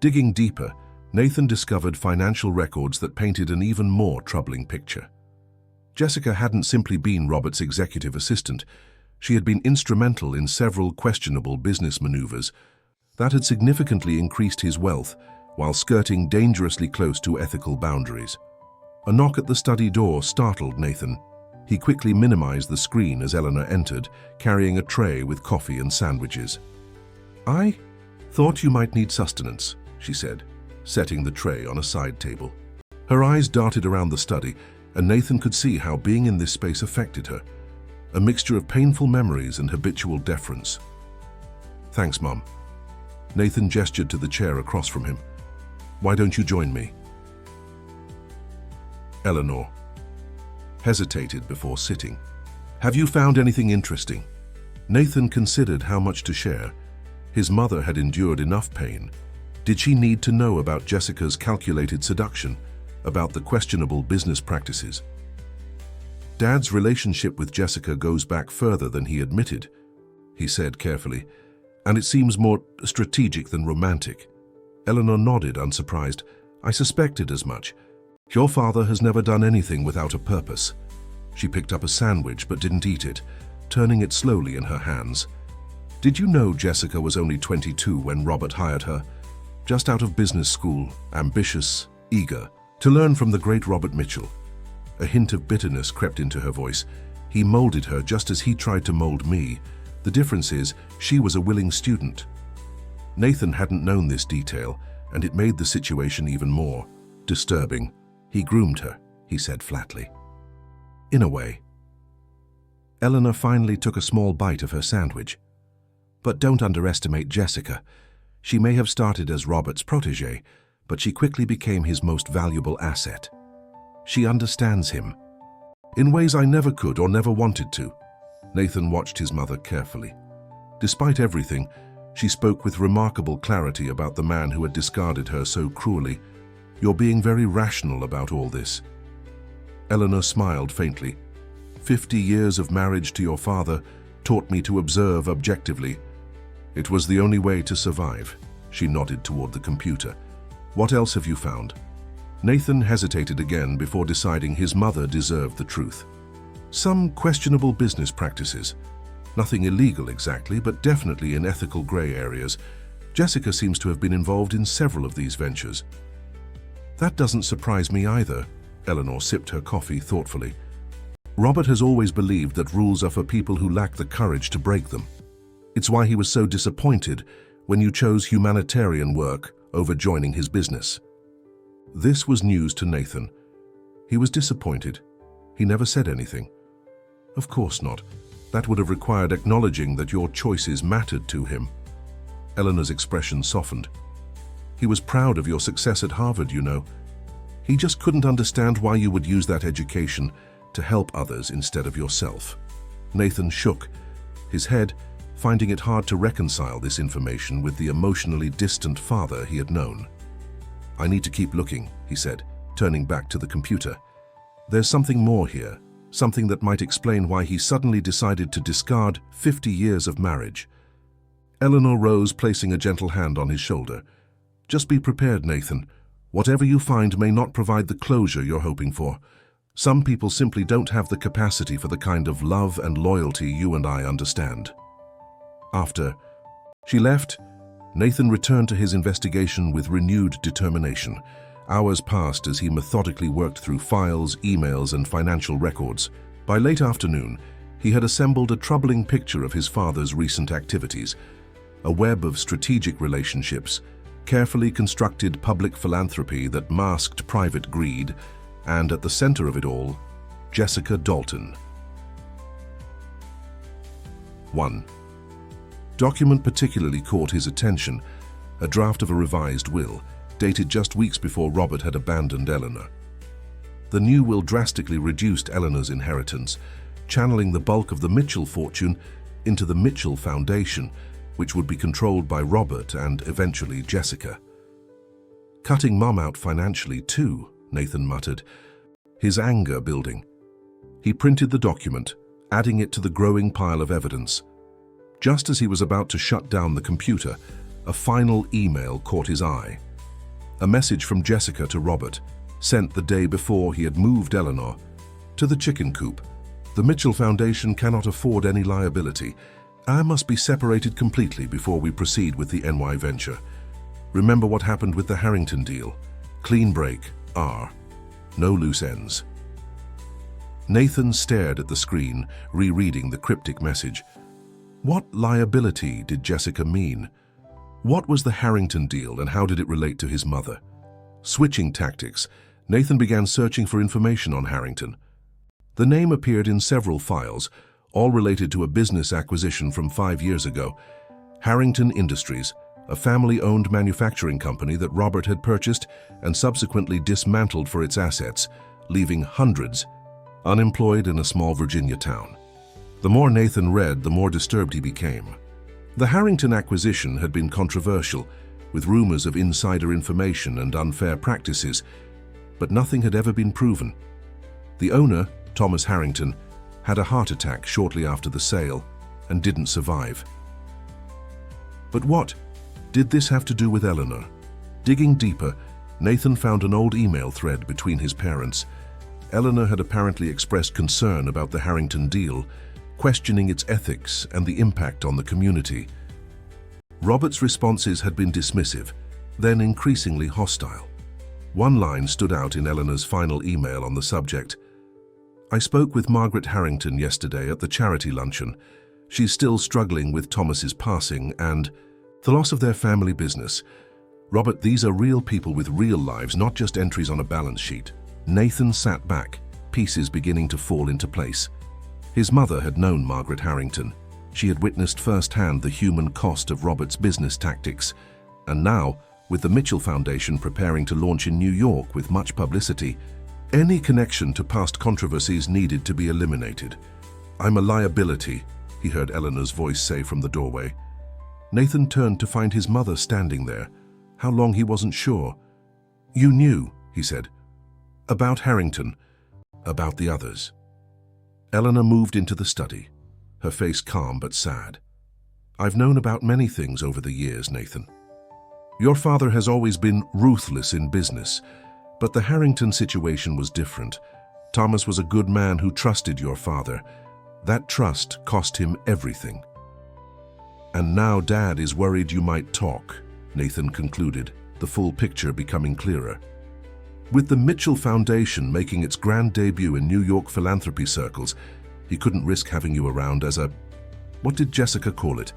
A: Digging deeper, Nathan discovered financial records that painted an even more troubling picture. Jessica hadn't simply been Robert's executive assistant. She had been instrumental in several questionable business maneuvers that had significantly increased his wealth while skirting dangerously close to ethical boundaries. A knock at the study door startled Nathan. He quickly minimized the screen as Eleanor entered, carrying a tray with coffee and sandwiches. "I thought you might need sustenance," she said, setting the tray on a side table. Her eyes darted around the study, and Nathan could see how being in this space affected her, a mixture of painful memories and habitual deference. "Thanks, Mom." Nathan gestured to the chair across from him. "Why don't you join me?" Eleanor hesitated before sitting. "Have you found anything interesting?" Nathan considered how much to share. His mother had endured enough pain. Did she need to know about Jessica's calculated seduction, about the questionable business practices? "Dad's relationship with Jessica goes back further than he admitted," he said carefully, "and it seems more strategic than romantic." Eleanor nodded, unsurprised. "I suspected as much. Your father has never done anything without a purpose." She picked up a sandwich but didn't eat it, turning it slowly in her hands. "Did you know Jessica was only 22 when Robert hired her? Just out of business school, ambitious, eager to learn from the great Robert Mitchell." A hint of bitterness crept into her voice. He molded her just as he tried to mold me. The difference is, she was a willing student. Nathan hadn't known this detail, and it made the situation even more disturbing. He groomed her, he said flatly. In a way. Eleanor finally took a small bite of her sandwich. But don't underestimate Jessica. She may have started as Robert's protégé, but she quickly became his most valuable asset. She understands him, in ways I never could or never wanted to. Nathan watched his mother carefully. Despite everything, she spoke with remarkable clarity about the man who had discarded her so cruelly. You're being very rational about all this. Eleanor smiled faintly. 50 years of marriage to your father taught me to observe objectively. It was the only way to survive. She nodded toward the computer. What else have you found? Nathan hesitated again before deciding his mother deserved the truth. Some questionable business practices. Nothing illegal exactly, but definitely in ethical gray areas. Jessica seems to have been involved in several of these ventures. That doesn't surprise me either. Eleanor sipped her coffee thoughtfully. Robert has always believed that rules are for people who lack the courage to break them. It's why he was so disappointed when you chose humanitarian work over joining his business. This was news to Nathan. He was disappointed. He never said anything. Of course not. That would have required acknowledging that your choices mattered to him. Eleanor's expression softened. He was proud of your success at Harvard, you know. He just couldn't understand why you would use that education to help others instead of yourself. Nathan shook his head, finding it hard to reconcile this information with the emotionally distant father he had known. I need to keep looking, he said, turning back to the computer. There's something more here, something that might explain why he suddenly decided to discard 50 years of marriage. Eleanor rose, placing a gentle hand on his shoulder. Just be prepared, Nathan. Whatever you find may not provide the closure you're hoping for. Some people simply don't have the capacity for the kind of love and loyalty you and I understand. After she left, Nathan returned to his investigation with renewed determination. Hours passed as he methodically worked through files, emails, and financial records. By late afternoon, he had assembled a troubling picture of his father's recent activities, a web of strategic relationships, carefully constructed public philanthropy that masked private greed, and at the center of it all, Jessica Dalton. 1. Document particularly caught his attention, a draft of a revised will, dated just weeks before Robert had abandoned Eleanor. The new will drastically reduced Eleanor's inheritance, channeling the bulk of the Mitchell fortune into the Mitchell Foundation, which would be controlled by Robert and eventually Jessica. Cutting Mom out financially too, Nathan muttered, his anger building. He printed the document, adding it to the growing pile of evidence. Just as he was about to shut down the computer, a final email caught his eye. A message from Jessica to Robert, sent the day before he had moved Eleanor. To the chicken coop. The Mitchell Foundation cannot afford any liability. I must be separated completely before we proceed with the NY venture. Remember what happened with the Harrington deal. Clean break, R. No loose ends. Nathan stared at the screen, rereading the cryptic message. What liability did Jessica mean? What was the Harrington deal and how did it relate to his mother? Switching tactics, Nathan began searching for information on Harrington. The name appeared in several files, all related to a business acquisition from 5 years ago. Harrington Industries, a family-owned manufacturing company that Robert had purchased and subsequently dismantled for its assets, leaving hundreds unemployed in a small Virginia town. The more Nathan read, the more disturbed he became. The Harrington acquisition had been controversial, with rumors of insider information and unfair practices, but nothing had ever been proven. The owner, Thomas Harrington, had a heart attack shortly after the sale and didn't survive. But what did this have to do with Eleanor? Digging deeper, Nathan found an old email thread between his parents. Eleanor had apparently expressed concern about the Harrington deal, questioning its ethics and the impact on the community. Robert's responses had been dismissive, then increasingly hostile. One line stood out in Eleanor's final email on the subject. I spoke with Margaret Harrington yesterday at the charity luncheon. She's still struggling with Thomas's passing and the loss of their family business. Robert, these are real people with real lives, not just entries on a balance sheet. Nathan sat back, pieces beginning to fall into place. His mother had known Margaret Harrington. She had witnessed firsthand the human cost of Robert's business tactics. And now, with the Mitchell Foundation preparing to launch in New York with much publicity, any connection to past controversies needed to be eliminated. "I'm a liability," he heard Eleanor's voice say from the doorway. Nathan turned to find his mother standing there. How long he wasn't sure. "You knew," he said. "About Harrington, about the others." Eleanor moved into the study, her face calm but sad. "I've known about many things over the years, Nathan. Your father has always been ruthless in business, but the Harrington situation was different. Thomas was a good man who trusted your father. That trust cost him everything. And now Dad is worried you might talk," Nathan concluded, the full picture becoming clearer. With the Mitchell Foundation making its grand debut in New York philanthropy circles, he couldn't risk having you around as a, what did Jessica call it?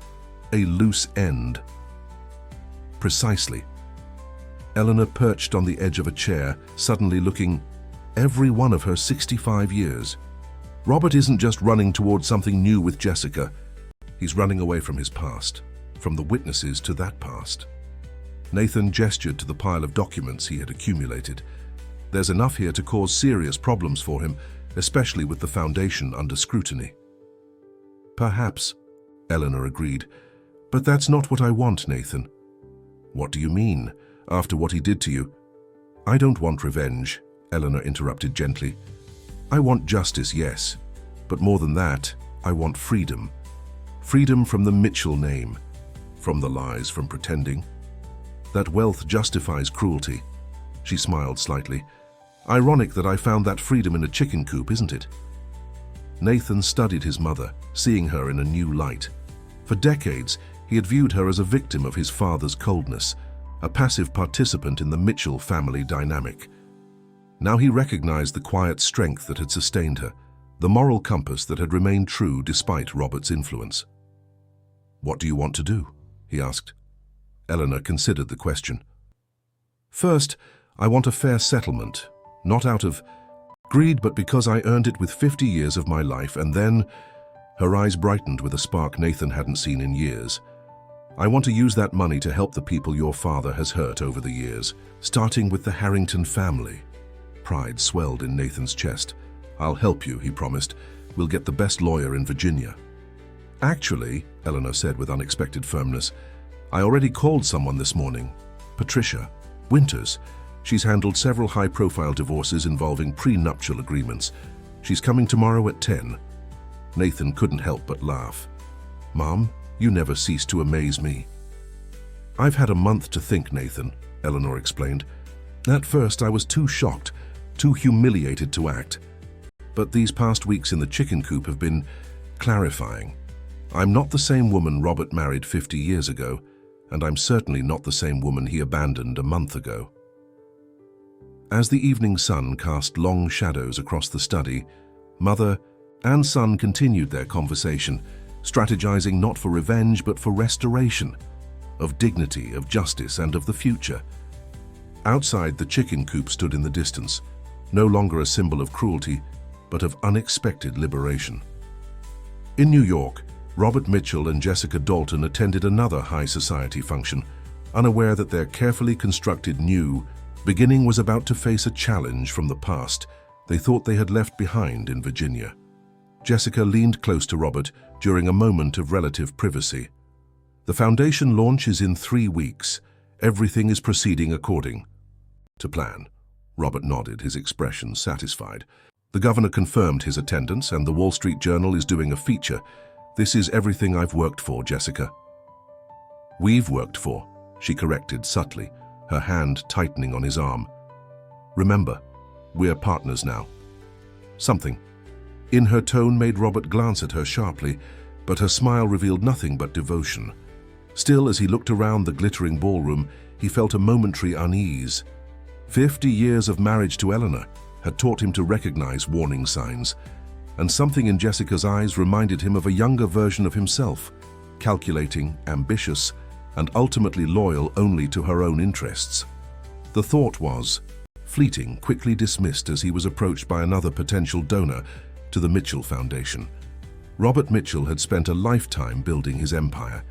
A: A loose end. Precisely. Eleanor perched on the edge of a chair, suddenly looking every one of her 65 years. Robert isn't just running towards something new with Jessica. He's running away from his past, from the witnesses to that past. Nathan gestured to the pile of documents he had accumulated. There's enough here to cause serious problems for him, especially with the foundation under scrutiny. "Perhaps," Eleanor agreed, "but that's not what I want, Nathan." "What do you mean, after what he did to you?" "I don't want revenge," Eleanor interrupted gently. "I want justice, yes, but more than that, I want freedom. Freedom from the Mitchell name, from the lies, from pretending. That wealth justifies cruelty." She smiled slightly. "Ironic that I found that freedom in a chicken coop, isn't it?" Nathan studied his mother, seeing her in a new light. For decades, he had viewed her as a victim of his father's coldness, a passive participant in the Mitchell family dynamic. Now he recognized the quiet strength that had sustained her, the moral compass that had remained true despite Robert's influence. "What do you want to do?" he asked. Eleanor considered the question. "First, I want a fair settlement, not out of greed, but because I earned it with 50 years of my life, and then..." Her eyes brightened with a spark Nathan hadn't seen in years. "I want to use that money to help the people your father has hurt over the years, starting with the Harrington family." Pride swelled in Nathan's chest. "I'll help you," he promised. "We'll get the best lawyer in Virginia." "Actually," Eleanor said with unexpected firmness, "I already called someone this morning. Patricia Winters. She's handled several high-profile divorces involving prenuptial agreements. She's coming tomorrow at 10. Nathan couldn't help but laugh. "Mom, you never cease to amaze me." "I've had a month to think, Nathan," Eleanor explained. "At first, I was too shocked, too humiliated to act. But these past weeks in the chicken coop have been clarifying. I'm not the same woman Robert married 50 years ago, and I'm certainly not the same woman he abandoned a month ago." As the evening sun cast long shadows across the study, mother and son continued their conversation, strategizing not for revenge but for restoration, of dignity, of justice, and of the future. Outside, the chicken coop stood in the distance, no longer a symbol of cruelty, but of unexpected liberation. In New York, Robert Mitchell and Jessica Dalton attended another high society function, unaware that their carefully constructed new beginning was about to face a challenge from the past they thought they had left behind in Virginia. Jessica leaned close to Robert during a moment of relative privacy. "The foundation launch is in 3 weeks. Everything is proceeding according to plan." Robert nodded, his expression satisfied. "The governor confirmed his attendance, and the Wall Street Journal is doing a feature. This is everything I've worked for, Jessica." "We've worked for," she corrected subtly, her hand tightening on his arm. "Remember, we're partners now." Something in her tone made Robert glance at her sharply, but her smile revealed nothing but devotion. Still, as he looked around the glittering ballroom, he felt a momentary unease. 50 years of marriage to Eleanor, had taught him to recognize warning signs, and something in Jessica's eyes reminded him of a younger version of himself, calculating, ambitious, and ultimately loyal only to her own interests. The thought was fleeting, quickly dismissed as he was approached by another potential donor to the Mitchell Foundation. Robert Mitchell had spent a lifetime building his empire.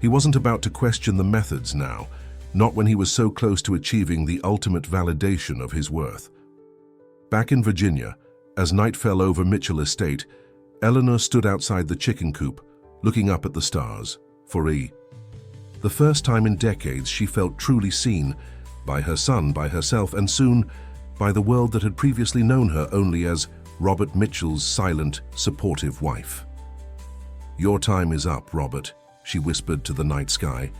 A: He wasn't about to question the methods now, not when he was so close to achieving the ultimate validation of his worth. Back in Virginia, as night fell over Mitchell Estate, Eleanor stood outside the chicken coop, looking up at the stars, for the first time in decades she felt truly seen, by her son, by herself, and soon by the world that had previously known her only as Robert Mitchell's silent, supportive wife. "Your time is up, Robert," she whispered to the night sky,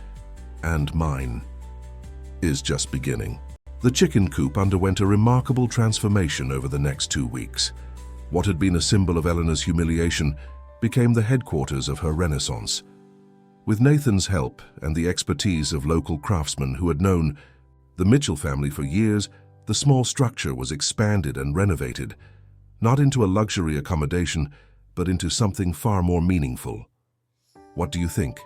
A: "and mine is just beginning." The chicken coop underwent a remarkable transformation over the next 2 weeks. What had been a symbol of Eleanor's humiliation became the headquarters of her renaissance. With Nathan's help and the expertise of local craftsmen who had known the Mitchell family for years, the small structure was expanded and renovated, not into a luxury accommodation, but into something far more meaningful. "What do you think?"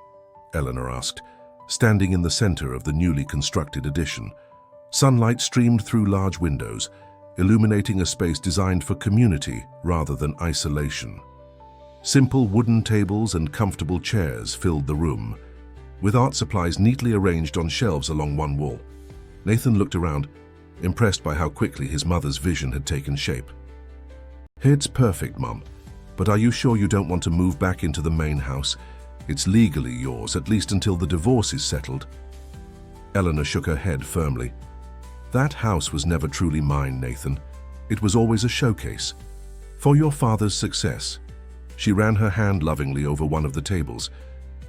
A: Eleanor asked, standing in the center of the newly constructed addition. Sunlight streamed through large windows, illuminating a space designed for community rather than isolation. Simple wooden tables and comfortable chairs filled the room, with art supplies neatly arranged on shelves along one wall. Nathan looked around, impressed by how quickly his mother's vision had taken shape. "It's perfect, Mum, but are you sure you don't want to move back into the main house? It's legally yours, at least until the divorce is settled." Eleanor shook her head firmly. "That house was never truly mine, Nathan. It was always a showcase for your father's success." She ran her hand lovingly over one of the tables.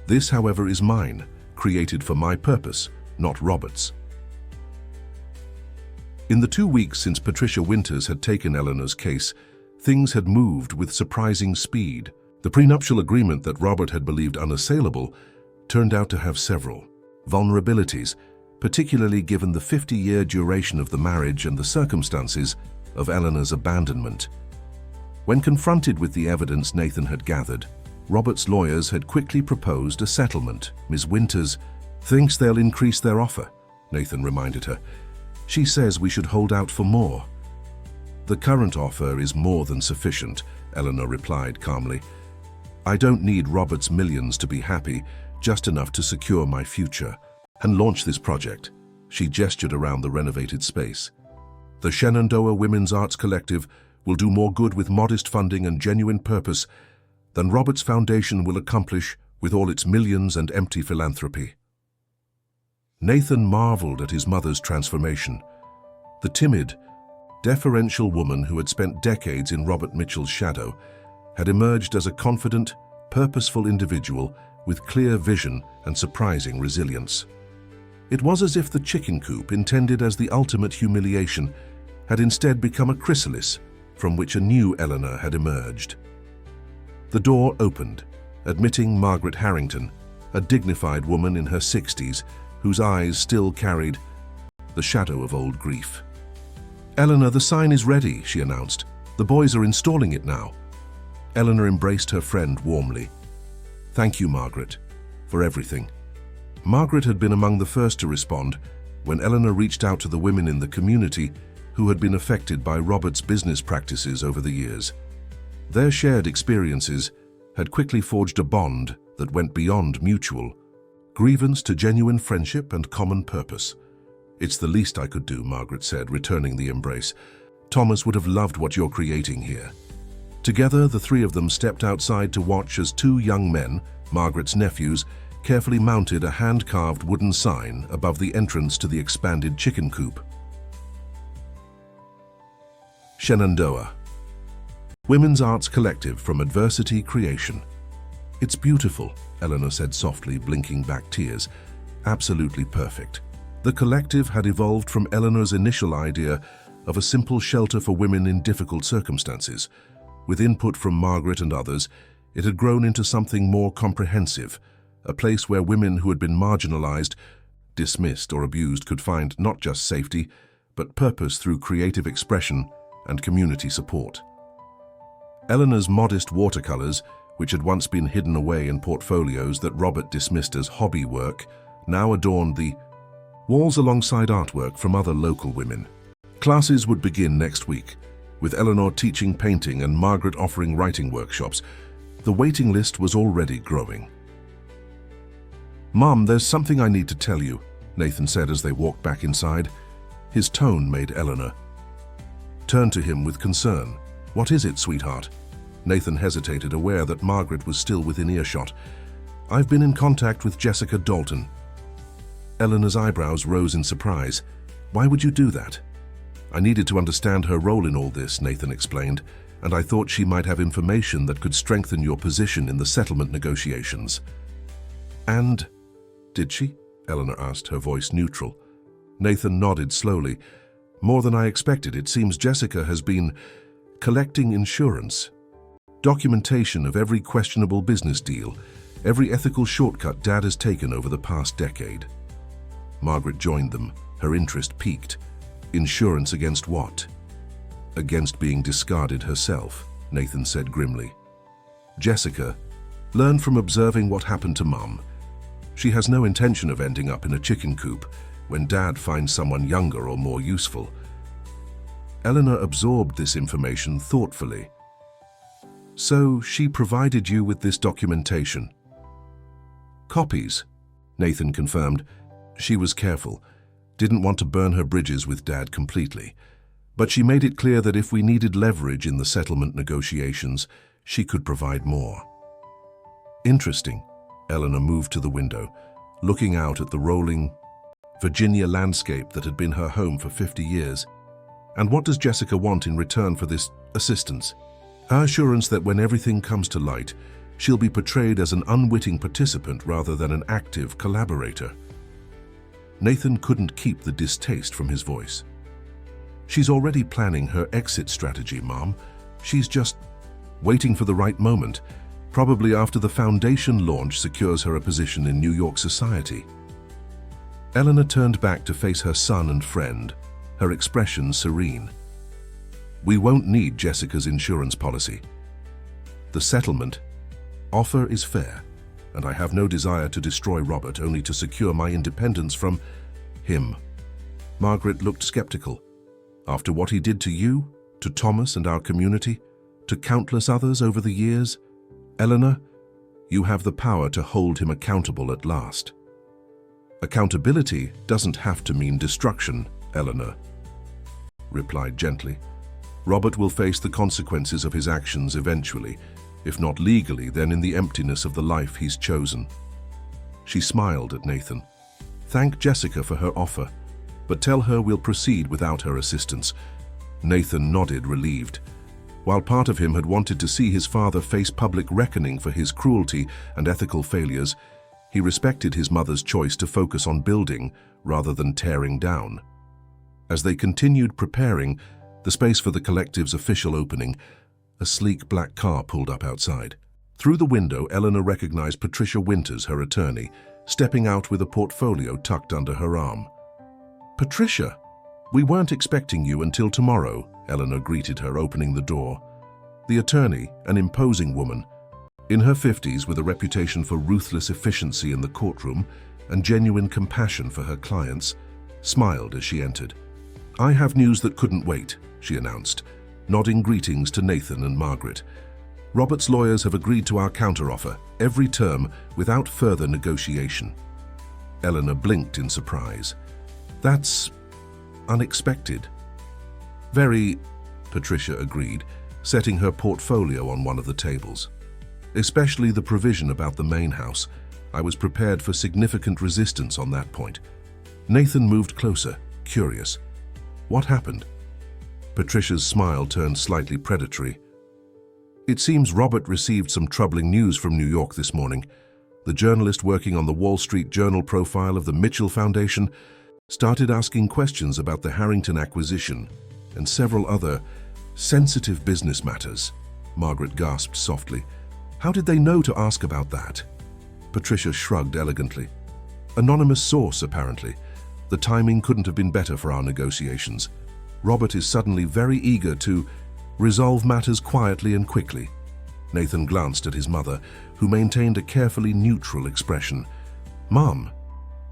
A: "This, however, is mine, created for my purpose, not Robert's." In the 2 weeks since Patricia Winters had taken Eleanor's case, things had moved with surprising speed. The prenuptial agreement that Robert had believed unassailable turned out to have several vulnerabilities, particularly given the 50-year duration of the marriage and the circumstances of Eleanor's abandonment. When confronted with the evidence Nathan had gathered, Robert's lawyers had quickly proposed a settlement. "Ms. Winters thinks they'll increase their offer," Nathan reminded her. "She says we should hold out for more." "The current offer is more than sufficient," Eleanor replied calmly. "I don't need Robert's millions to be happy, just enough to secure my future and launch this project." She gestured around the renovated space. "The Shenandoah Women's Arts Collective will do more good with modest funding and genuine purpose than Robert's foundation will accomplish with all its millions and empty philanthropy." Nathan marveled at his mother's transformation. The timid, deferential woman who had spent decades in Robert Mitchell's shadow had emerged as a confident, purposeful individual with clear vision and surprising resilience. It was as if the chicken coop, intended as the ultimate humiliation, had instead become a chrysalis from which a new Eleanor had emerged. The door opened, admitting Margaret Harrington, a dignified woman in her 60s, whose eyes still carried the shadow of old grief. "Eleanor, the sign is ready," she announced. "The boys are installing it now." Eleanor embraced her friend warmly. "Thank you, Margaret, for everything." Margaret had been among the first to respond when Eleanor reached out to the women in the community who had been affected by Robert's business practices over the years. Their shared experiences had quickly forged a bond that went beyond mutual grievance to genuine friendship and common purpose. "It's the least I could do," Margaret said, returning the embrace. "Thomas would have loved what you're creating here." Together, the three of them stepped outside to watch as 2 young men, Margaret's nephews, carefully mounted a hand-carved wooden sign above the entrance to the expanded chicken coop. Shenandoah. Women's Arts Collective from Adversity Creation. "It's beautiful," Eleanor said softly, blinking back tears. "Absolutely perfect." The collective had evolved from Eleanor's initial idea of a simple shelter for women in difficult circumstances. With input from Margaret and others, it had grown into something more comprehensive, a place where women who had been marginalized, dismissed, or abused could find not just safety, but purpose through creative expression and community support. Eleanor's modest watercolors, which had once been hidden away in portfolios that Robert dismissed as hobby work, now adorned the walls alongside artwork from other local women. Classes would begin next week, with Eleanor teaching painting and Margaret offering writing workshops. The waiting list was already growing. "Mom, there's something I need to tell you," Nathan said as they walked back inside. His tone made Eleanor turn to him with concern. "What is it, sweetheart?" Nathan hesitated, aware that Margaret was still within earshot. "I've been in contact with Jessica Dalton." Eleanor's eyebrows rose in surprise. "Why would you do that?" "I needed to understand her role in all this," Nathan explained, "and I thought she might have information that could strengthen your position in the settlement negotiations." "And did she?" Eleanor asked, her voice neutral. Nathan nodded slowly. "More than I expected. It seems Jessica has been collecting insurance, documentation of every questionable business deal, every ethical shortcut Dad has taken over the past decade." Margaret joined them, her interest piqued. "Insurance against what?" "Against being discarded herself," Nathan said grimly. "Jessica learned from observing what happened to Mum. She has no intention of ending up in a chicken coop when Dad finds someone younger or more useful." Eleanor absorbed this information thoughtfully. "So she provided you with this documentation?" "Copies," Nathan confirmed. She was careful, didn't want to burn her bridges with Dad completely, but she made it clear that if we needed leverage in the settlement negotiations, she could provide more. "Interesting." Eleanor moved to the window, looking out at the rolling Virginia landscape that had been her home for 50 years. "And what does Jessica want in return for this assistance?" "Her assurance that when everything comes to light, she'll be portrayed as an unwitting participant rather than an active collaborator." Nathan couldn't keep the distaste from his voice. "She's already planning her exit strategy, Mom. She's just waiting for the right moment, probably after the foundation launch secures her a position in New York society." Eleanor turned back to face her son and friend, her expression serene. "We won't need Jessica's insurance policy. The settlement offer is fair, and I have no desire to destroy Robert only to secure my independence from him." Margaret looked skeptical. "After what he did to you, to Thomas and our community, to countless others over the years? Eleanor, you have the power to hold him accountable at last." "Accountability doesn't have to mean destruction," Eleanor replied gently. "Robert will face the consequences of his actions eventually, if not legally, then in the emptiness of the life he's chosen." She smiled at Nathan. "Thank Jessica for her offer, but tell her we'll proceed without her assistance." Nathan nodded, relieved. While part of him had wanted to see his father face public reckoning for his cruelty and ethical failures, he respected his mother's choice to focus on building rather than tearing down. As they continued preparing the space for the collective's official opening, a sleek black car pulled up outside. Through the window, Eleanor recognized Patricia Winters, her attorney, stepping out with a portfolio tucked under her arm. "Patricia, we weren't expecting you until tomorrow," Eleanor greeted her, opening the door. The attorney, an imposing woman, in her 50s with a reputation for ruthless efficiency in the courtroom and genuine compassion for her clients, smiled as she entered. "I have news that couldn't wait," she announced, nodding greetings to Nathan and Margaret. "Robert's lawyers have agreed to our counteroffer, every term, without further negotiation." Eleanor blinked in surprise. "That's unexpected." "Very," Patricia agreed, setting her portfolio on one of the tables. "Especially the provision about the main house. I was prepared for significant resistance on that point." Nathan moved closer, curious. "What happened?" Patricia's smile turned slightly predatory. "It seems Robert received some troubling news from New York this morning. The journalist working on the Wall Street Journal profile of the Mitchell Foundation started asking questions about the Harrington acquisition and several other sensitive business matters." Margaret gasped softly. "How did they know to ask about that?" Patricia shrugged elegantly. "Anonymous source, apparently. The timing couldn't have been better for our negotiations." Robert is suddenly very eager to resolve matters quietly and quickly. Nathan glanced at his mother, who maintained a carefully neutral expression. "Mom,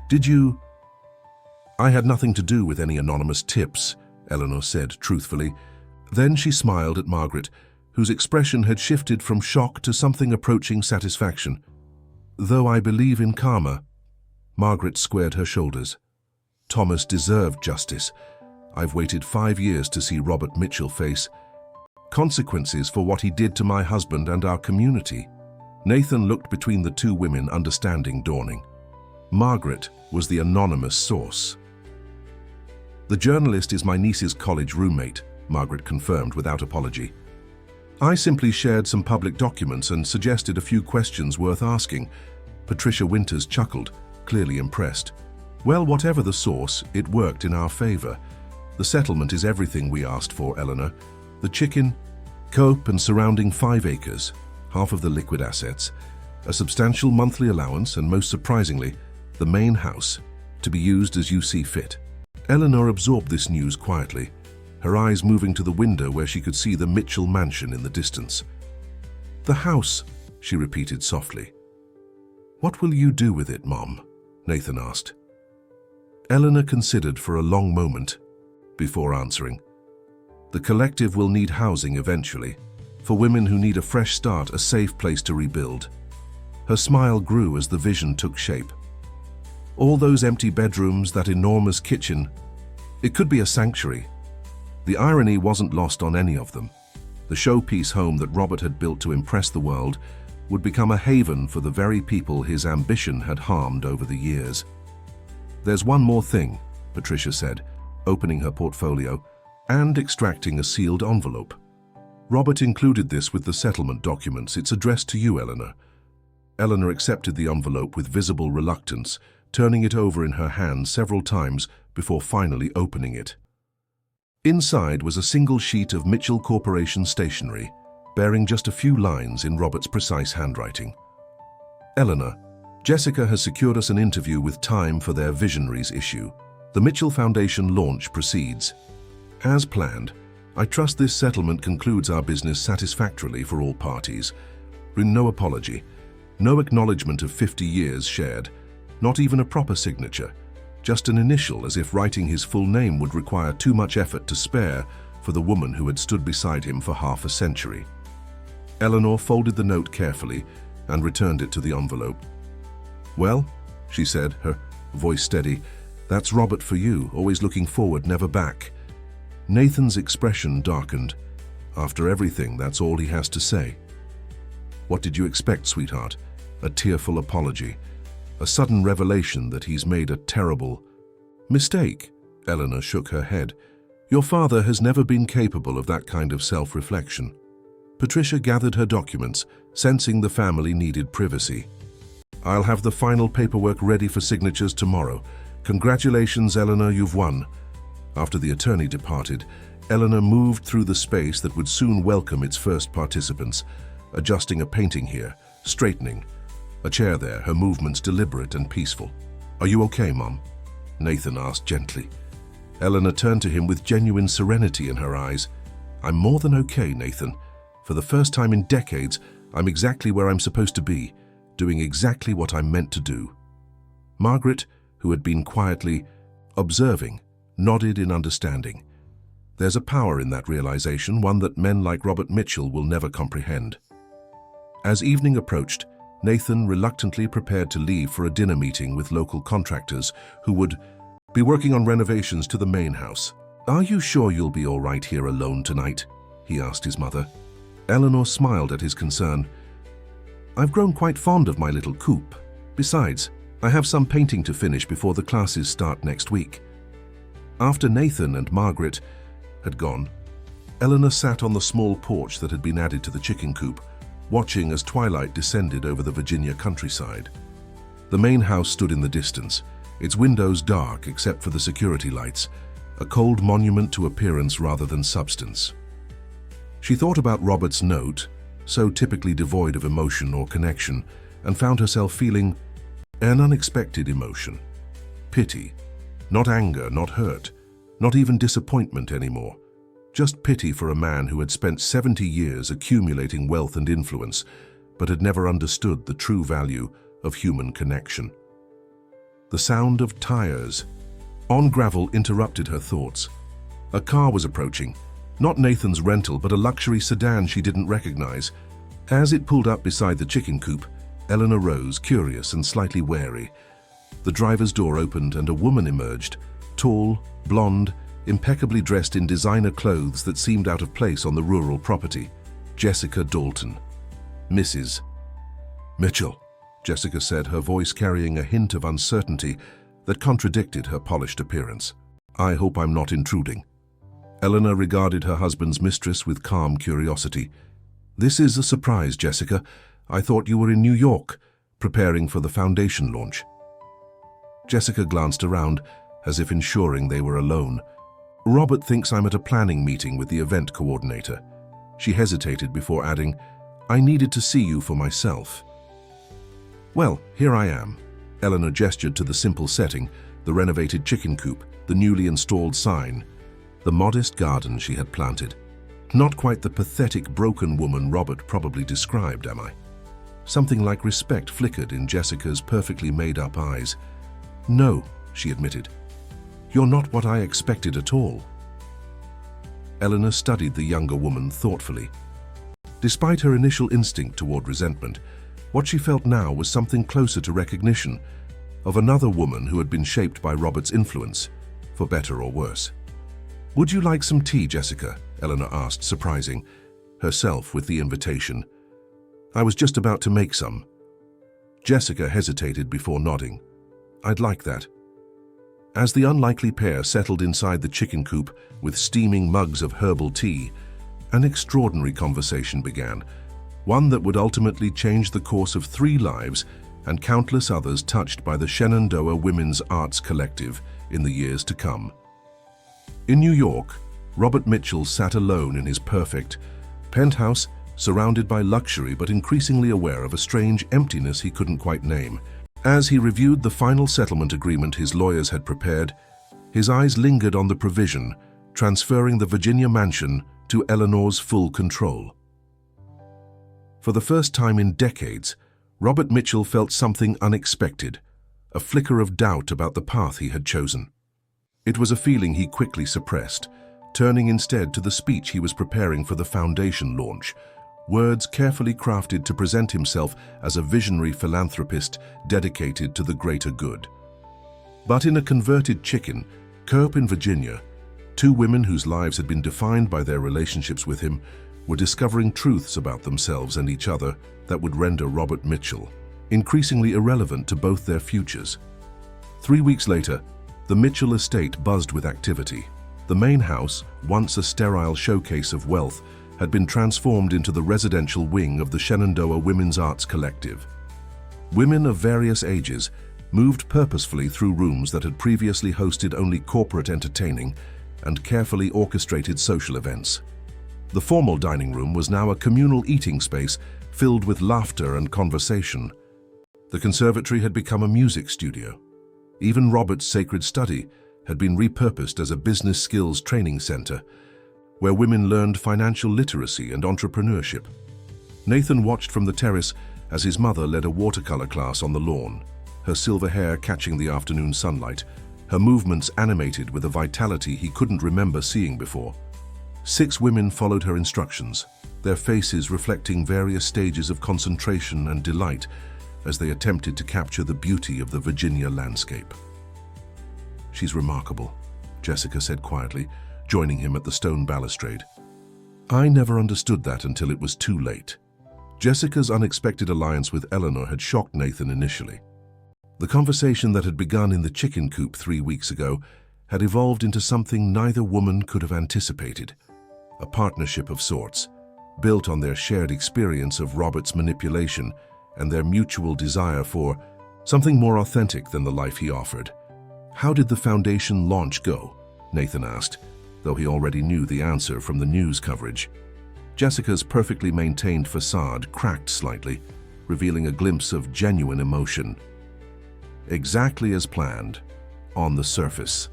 A: did you—" "I had nothing to do with any anonymous tips," Eleanor said truthfully. Then she smiled at Margaret, whose expression had shifted from shock to something approaching satisfaction. "Though I believe in karma." Margaret squared her shoulders. "Thomas deserved justice. I've waited 5 years to see Robert Mitchell face consequences for what he did to my husband and our community." Nathan looked between the two women, understanding dawning. Margaret was the anonymous source. "The journalist is my niece's college roommate," Margaret confirmed without apology. "I simply shared some public documents and suggested a few questions worth asking." Patricia Winters chuckled, clearly impressed. "Well, whatever the source, it worked in our favor. The settlement is everything we asked for, Eleanor. The chicken, Coop and surrounding 5 acres, half of the liquid assets, a substantial monthly allowance, and most surprisingly, the main house, to be used as you see fit." Eleanor absorbed this news quietly, her eyes moving to the window where she could see the Mitchell mansion in the distance. "The house," she repeated softly. "What will you do with it, Mom?" Nathan asked. Eleanor considered for a long moment before answering. "The collective will need housing eventually, for women who need a fresh start, a safe place to rebuild." Her smile grew as the vision took shape. All those empty bedrooms, that enormous kitchen, it could be a sanctuary. The irony wasn't lost on any of them. The showpiece home that Robert had built to impress the world would become a haven for the very people his ambition had harmed over the years. "There's one more thing," Patricia said, opening her portfolio and extracting a sealed envelope. "Robert included this with the settlement documents. It's addressed to you, Eleanor." Eleanor accepted the envelope with visible reluctance, turning it over in her hand several times before finally opening it. Inside was a single sheet of Mitchell Corporation stationery, bearing just a few lines in Robert's precise handwriting. "Eleanor, Jessica has secured us an interview with Time for their Visionaries issue. The Mitchell Foundation launch proceeds. As planned, I trust this settlement concludes our business satisfactorily for all parties. No apology, no acknowledgement of 50 years shared, not even a proper signature, just an initial, as if writing his full name would require too much effort to spare for the woman who had stood beside him for half a century." Eleanor folded the note carefully and returned it to the envelope. "Well," she said, her voice steady, "that's Robert for you, always looking forward, never back." Nathan's expression darkened. After everything, that's all he has to say. "What did you expect, sweetheart? A tearful apology? A sudden revelation that he's made a terrible mistake?" Eleanor shook her head. "Your father has never been capable of that kind of self-reflection." Patricia gathered her documents, sensing the family needed privacy. "I'll have the final paperwork ready for signatures tomorrow. Congratulations, Eleanor, you've won." After the attorney departed, Eleanor moved through the space that would soon welcome its first participants, adjusting a painting here, straightening a chair there, her movements deliberate and peaceful. "Are you okay, Mom?" Nathan asked gently. Eleanor turned to him with genuine serenity in her eyes. "I'm more than okay, Nathan. For the first time in decades, I'm exactly where I'm supposed to be, doing exactly what I'm meant to do." Margaret, who had been quietly observing, nodded in understanding. There's a power in that realization, one that men like Robert Mitchell will never comprehend. As evening approached, Nathan reluctantly prepared to leave for a dinner meeting with local contractors who would be working on renovations to the main house. "Are you sure you'll be all right here alone tonight?" he asked his mother. Eleanor smiled at his concern. "I've grown quite fond of my little Coop. Besides, I have some painting to finish before the classes start next week." After Nathan and Margaret had gone, Eleanor sat on the small porch that had been added to the chicken coop, watching as twilight descended over the Virginia countryside. The main house stood in the distance, its windows dark except for the security lights, a cold monument to appearance rather than substance. She thought about Robert's note, so typically devoid of emotion or connection, and found herself feeling an unexpected emotion. Pity. Not anger, not hurt, Not even disappointment anymore. Just pity for a man who had spent 70 years accumulating wealth and influence, but had never understood the true value of human connection. The sound of tires on gravel interrupted her thoughts. A car was approaching, not Nathan's rental, but a luxury sedan she didn't recognize. As it pulled up beside the chicken coop, Eleanor rose, curious and slightly wary. The driver's door opened and a woman emerged, tall, blonde, impeccably dressed in designer clothes that seemed out of place on the rural property. Jessica Dalton. Mrs. Mitchell, Jessica said, her voice carrying a hint of uncertainty that contradicted her polished appearance. I hope I'm not intruding. Eleanor regarded her husband's mistress with calm curiosity. This is a surprise, Jessica. I thought you were in New York, preparing for the foundation launch. Jessica glanced around, as if ensuring they were alone. Robert thinks I'm at a planning meeting with the event coordinator. She hesitated before adding, I needed to see you for myself. Well, here I am. Eleanor gestured to the simple setting, the renovated chicken coop, the newly installed sign, the modest garden she had planted. Not quite the pathetic, broken woman Robert probably described, am I? Something like respect flickered in Jessica's perfectly made-up eyes. No, she admitted. You're not what I expected at all. Eleanor studied the younger woman thoughtfully. Despite her initial instinct toward resentment, what she felt now was something closer to recognition of another woman who had been shaped by Robert's influence, for better or worse. Would you like some tea, Jessica? Eleanor asked, surprising herself with the invitation. I was just about to make some. Jessica hesitated before nodding. I'd like that. As the unlikely pair settled inside the chicken coop with steaming mugs of herbal tea, an extraordinary conversation began, one that would ultimately change the course of 3 lives and countless others touched by the Shenandoah Women's Arts Collective in the years to come. In New York, Robert Mitchell sat alone in his perfect penthouse, surrounded by luxury but increasingly aware of a strange emptiness he couldn't quite name. As he reviewed the final settlement agreement his lawyers had prepared, his eyes lingered on the provision, transferring the Virginia mansion to Eleanor's full control. For the first time in decades, Robert Mitchell felt something unexpected, a flicker of doubt about the path he had chosen. It was a feeling he quickly suppressed, turning instead to the speech he was preparing for the foundation launch, words carefully crafted to present himself as a visionary philanthropist dedicated to the greater good. But in a converted chicken coop in Virginia, 2 women whose lives had been defined by their relationships with him were discovering truths about themselves and each other that would render Robert Mitchell increasingly irrelevant to both their futures. 3 weeks later, the Mitchell estate buzzed with activity. The main house, once a sterile showcase of wealth, had been transformed into the residential wing of the Shenandoah Women's Arts Collective. Women of various ages moved purposefully through rooms that had previously hosted only corporate entertaining and carefully orchestrated social events. The formal dining room was now a communal eating space filled with laughter and conversation. The conservatory had become a music studio. Even Robert's sacred study had been repurposed as a business skills training center, where women learned financial literacy and entrepreneurship. Nathan watched from the terrace as his mother led a watercolor class on the lawn, her silver hair catching the afternoon sunlight, her movements animated with a vitality he couldn't remember seeing before. 6 women followed her instructions, their faces reflecting various stages of concentration and delight as they attempted to capture the beauty of the Virginia landscape. She's remarkable, Jessica said quietly, joining him at the stone balustrade. I never understood that until it was too late. Jessica's unexpected alliance with Eleanor had shocked Nathan initially. The conversation that had begun in the chicken coop 3 weeks ago had evolved into something neither woman could have anticipated, a partnership of sorts, built on their shared experience of Robert's manipulation and their mutual desire for something more authentic than the life he offered. How did the foundation launch go? Nathan asked, though he already knew the answer from the news coverage. Jessica's perfectly maintained facade cracked slightly, revealing a glimpse of genuine emotion. Exactly as planned, on the surface.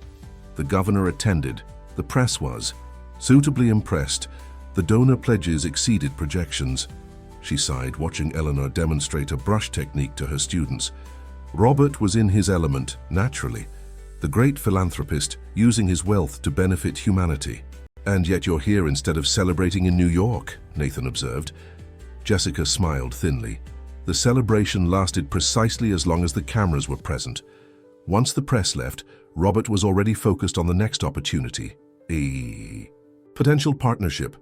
A: The governor attended. The press was. Suitably impressed, the donor pledges exceeded projections. She sighed, watching Eleanor demonstrate a brush technique to her students. Robert was in his element, naturally. The great philanthropist, using his wealth to benefit humanity. "And yet you're here instead of celebrating in New York," Nathan observed. Jessica smiled thinly. The celebration lasted precisely as long as the cameras were present. Once the press left, Robert was already focused on the next opportunity. A potential partnership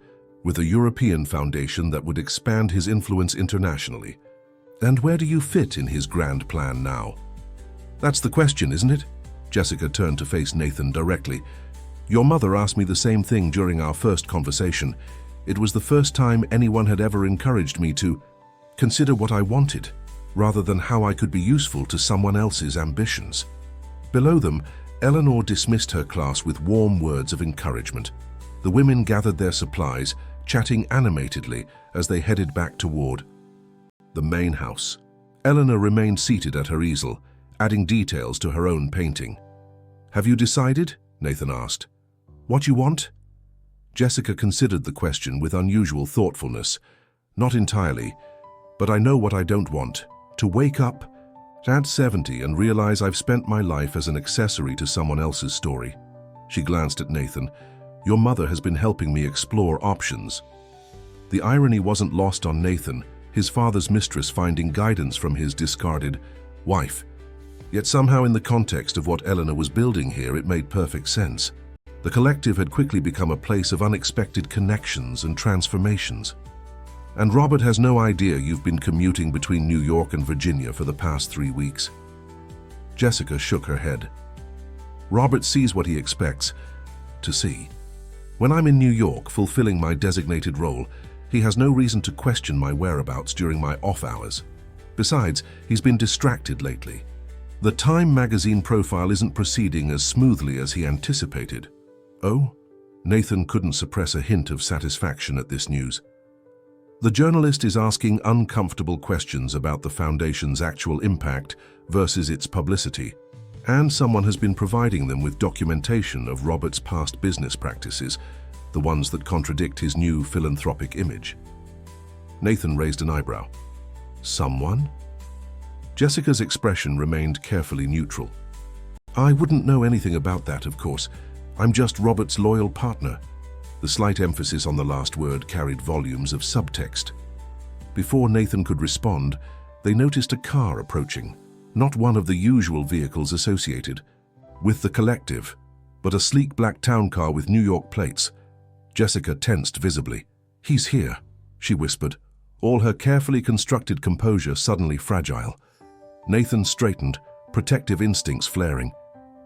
A: with a European foundation that would expand his influence internationally. And where do you fit in his grand plan now? That's the question, isn't it? Jessica turned to face Nathan directly. Your mother asked me the same thing during our first conversation. It was the first time anyone had ever encouraged me to consider what I wanted, rather than how I could be useful to someone else's ambitions. Below them, Eleanor dismissed her class with warm words of encouragement. The women gathered their supplies, chatting animatedly as they headed back toward the main house. Eleanor remained seated at her easel, adding details to her own painting. Have you decided? Nathan asked. What you want? Jessica considered the question with unusual thoughtfulness. Not entirely, but I know what I don't want. To wake up at 70 and realize I've spent my life as an accessory to someone else's story. She glanced at Nathan. Your mother has been helping me explore options. The irony wasn't lost on Nathan, his father's mistress finding guidance from his discarded wife. Yet somehow in the context of what Eleanor was building here, it made perfect sense. The collective had quickly become a place of unexpected connections and transformations. And Robert has no idea you've been commuting between New York and Virginia for the past 3 weeks. Jessica shook her head. Robert sees what he expects to see. When I'm in New York fulfilling my designated role, he has no reason to question my whereabouts during my off hours. Besides, he's been distracted lately. The Time magazine profile isn't proceeding as smoothly as he anticipated. Oh? Nathan couldn't suppress a hint of satisfaction at this news. The journalist is asking uncomfortable questions about the foundation's actual impact versus its publicity, and someone has been providing them with documentation of Robert's past business practices, the ones that contradict his new philanthropic image. Nathan raised an eyebrow. Someone? Jessica's expression remained carefully neutral. I wouldn't know anything about that, of course. I'm just Robert's loyal partner. The slight emphasis on the last word carried volumes of subtext. Before Nathan could respond, they noticed a car approaching, not one of the usual vehicles associated with the collective, but a sleek black town car with New York plates. Jessica tensed visibly. He's here, she whispered, all her carefully constructed composure suddenly fragile. Nathan straightened, protective instincts flaring.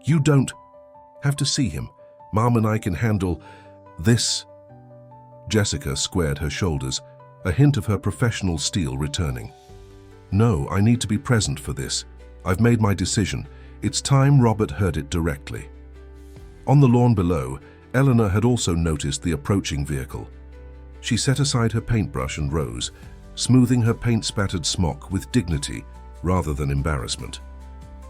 A: You don't have to see him. Mom and I can handle this. Jessica squared her shoulders, a hint of her professional steel returning. No, I need to be present for this. I've made my decision. It's time Robert heard it directly. On the lawn below, Eleanor had also noticed the approaching vehicle. She set aside her paintbrush and rose, smoothing her paint-spattered smock with dignity rather than embarrassment.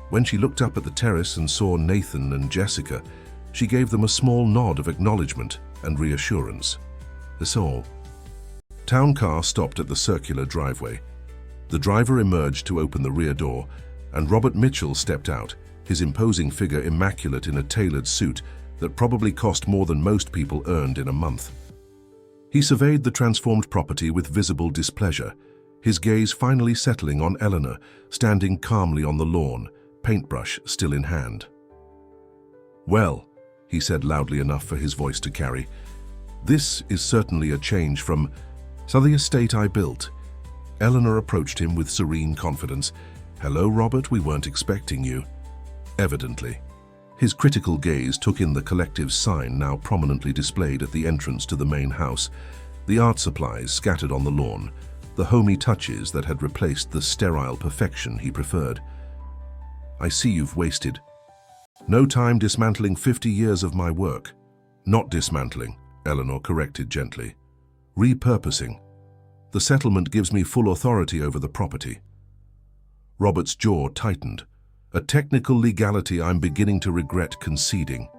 A: When she looked up at the terrace and saw Nathan and Jessica, she gave them a small nod of acknowledgement and reassurance. That's all. Town car stopped at the circular driveway. The driver emerged to open the rear door, and Robert Mitchell stepped out, his imposing figure immaculate in a tailored suit that probably cost more than most people earned in a month. He surveyed the transformed property with visible displeasure, his gaze finally settling on Eleanor, standing calmly on the lawn, paintbrush still in hand. Well, he said loudly enough for his voice to carry, this is certainly a change from the estate I built. Eleanor approached him with serene confidence. Hello, Robert, we weren't expecting you. Evidently. His critical gaze took in the collective's sign now prominently displayed at the entrance to the main house, the art supplies scattered on the lawn, the homey touches that had replaced the sterile perfection he preferred. I see you've wasted no time dismantling 50 years of my work. Not dismantling, Eleanor corrected gently. Repurposing. The settlement gives me full authority over the property. Robert's jaw tightened, a technical legality I'm beginning to regret conceding.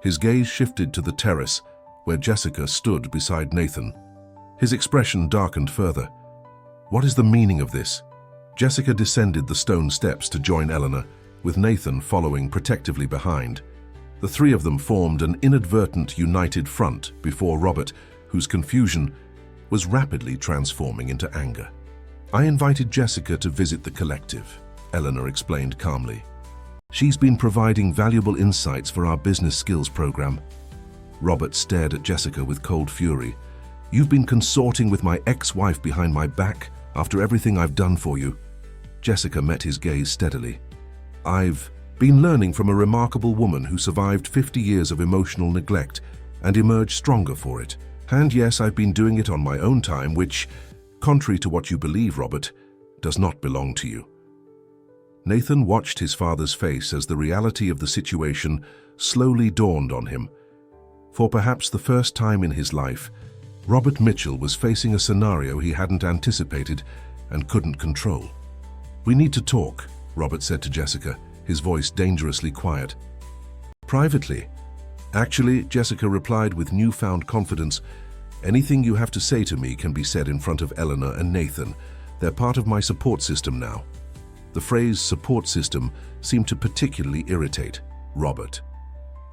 A: His gaze shifted to the terrace, where Jessica stood beside Nathan. His expression darkened further. What is the meaning of this? Jessica descended the stone steps to join Eleanor, with Nathan following protectively behind. The three of them formed an inadvertent united front before Robert, whose confusion was rapidly transforming into anger. I invited Jessica to visit the collective, Eleanor explained calmly. She's been providing valuable insights for our business skills program. Robert stared at Jessica with cold fury. You've been consorting with my ex-wife behind my back after everything I've done for you. Jessica met his gaze steadily. I've been learning from a remarkable woman who survived 50 years of emotional neglect and emerged stronger for it. And yes, I've been doing it on my own time, which, contrary to what you believe, Robert, does not belong to you. Nathan watched his father's face as the reality of the situation slowly dawned on him. For perhaps the first time in his life, Robert Mitchell was facing a scenario he hadn't anticipated and couldn't control. We need to talk, Robert said to Jessica, his voice dangerously quiet. Privately. Actually, Jessica replied with newfound confidence. Anything you have to say to me can be said in front of Eleanor and Nathan. They're part of my support system now. The phrase support system seemed to particularly irritate Robert.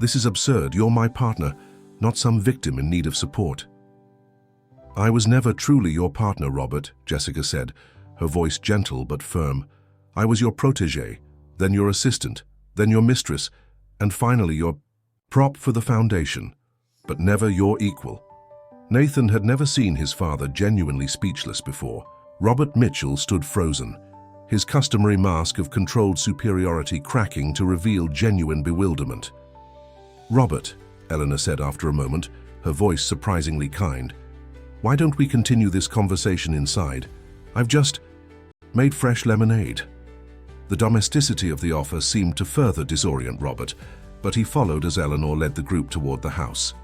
A: This is absurd. You're my partner, not some victim in need of support. I was never truly your partner, Robert, Jessica said, her voice gentle but firm. I was your protégé, then your assistant, then your mistress, and finally your prop for the foundation, but never your equal. Nathan had never seen his father genuinely speechless before. Robert Mitchell stood frozen, his customary mask of controlled superiority cracking to reveal genuine bewilderment. Robert, Eleanor said after a moment, her voice surprisingly kind, why don't we continue this conversation inside? I've just made fresh lemonade. The domesticity of the offer seemed to further disorient Robert, but he followed as Eleanor led the group toward the house.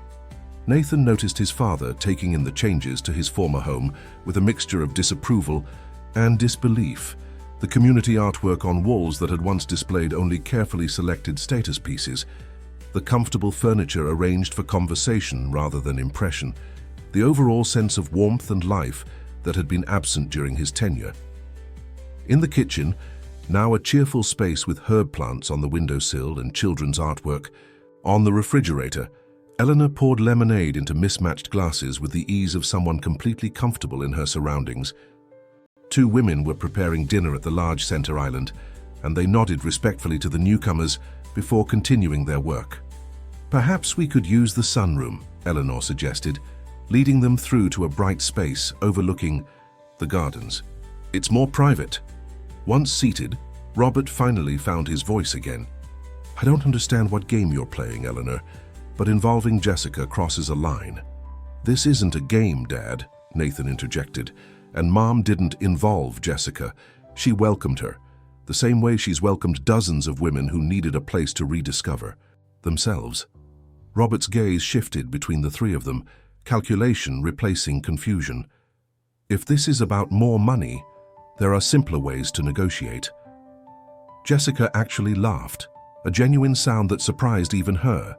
A: Nathan noticed his father taking in the changes to his former home with a mixture of disapproval and disbelief. The community artwork on walls that had once displayed only carefully selected status pieces, the comfortable furniture arranged for conversation rather than impression, the overall sense of warmth and life that had been absent during his tenure. In the kitchen, now a cheerful space with herb plants on the windowsill and children's artwork. On the refrigerator, Eleanor poured lemonade into mismatched glasses with the ease of someone completely comfortable in her surroundings. Two women were preparing dinner at the large center island, and they nodded respectfully to the newcomers before continuing their work. Perhaps we could use the sunroom, Eleanor suggested, leading them through to a bright space overlooking the gardens. It's more private. Once seated, Robert finally found his voice again. I don't understand what game you're playing, Eleanor, but involving Jessica crosses a line. This isn't a game, Dad, Nathan interjected, and Mom didn't involve Jessica. She welcomed her, the same way she's welcomed dozens of women who needed a place to rediscover themselves. Robert's gaze shifted between the three of them, calculation replacing confusion. If this is about more money, there are simpler ways to negotiate. Jessica actually laughed, a genuine sound that surprised even her.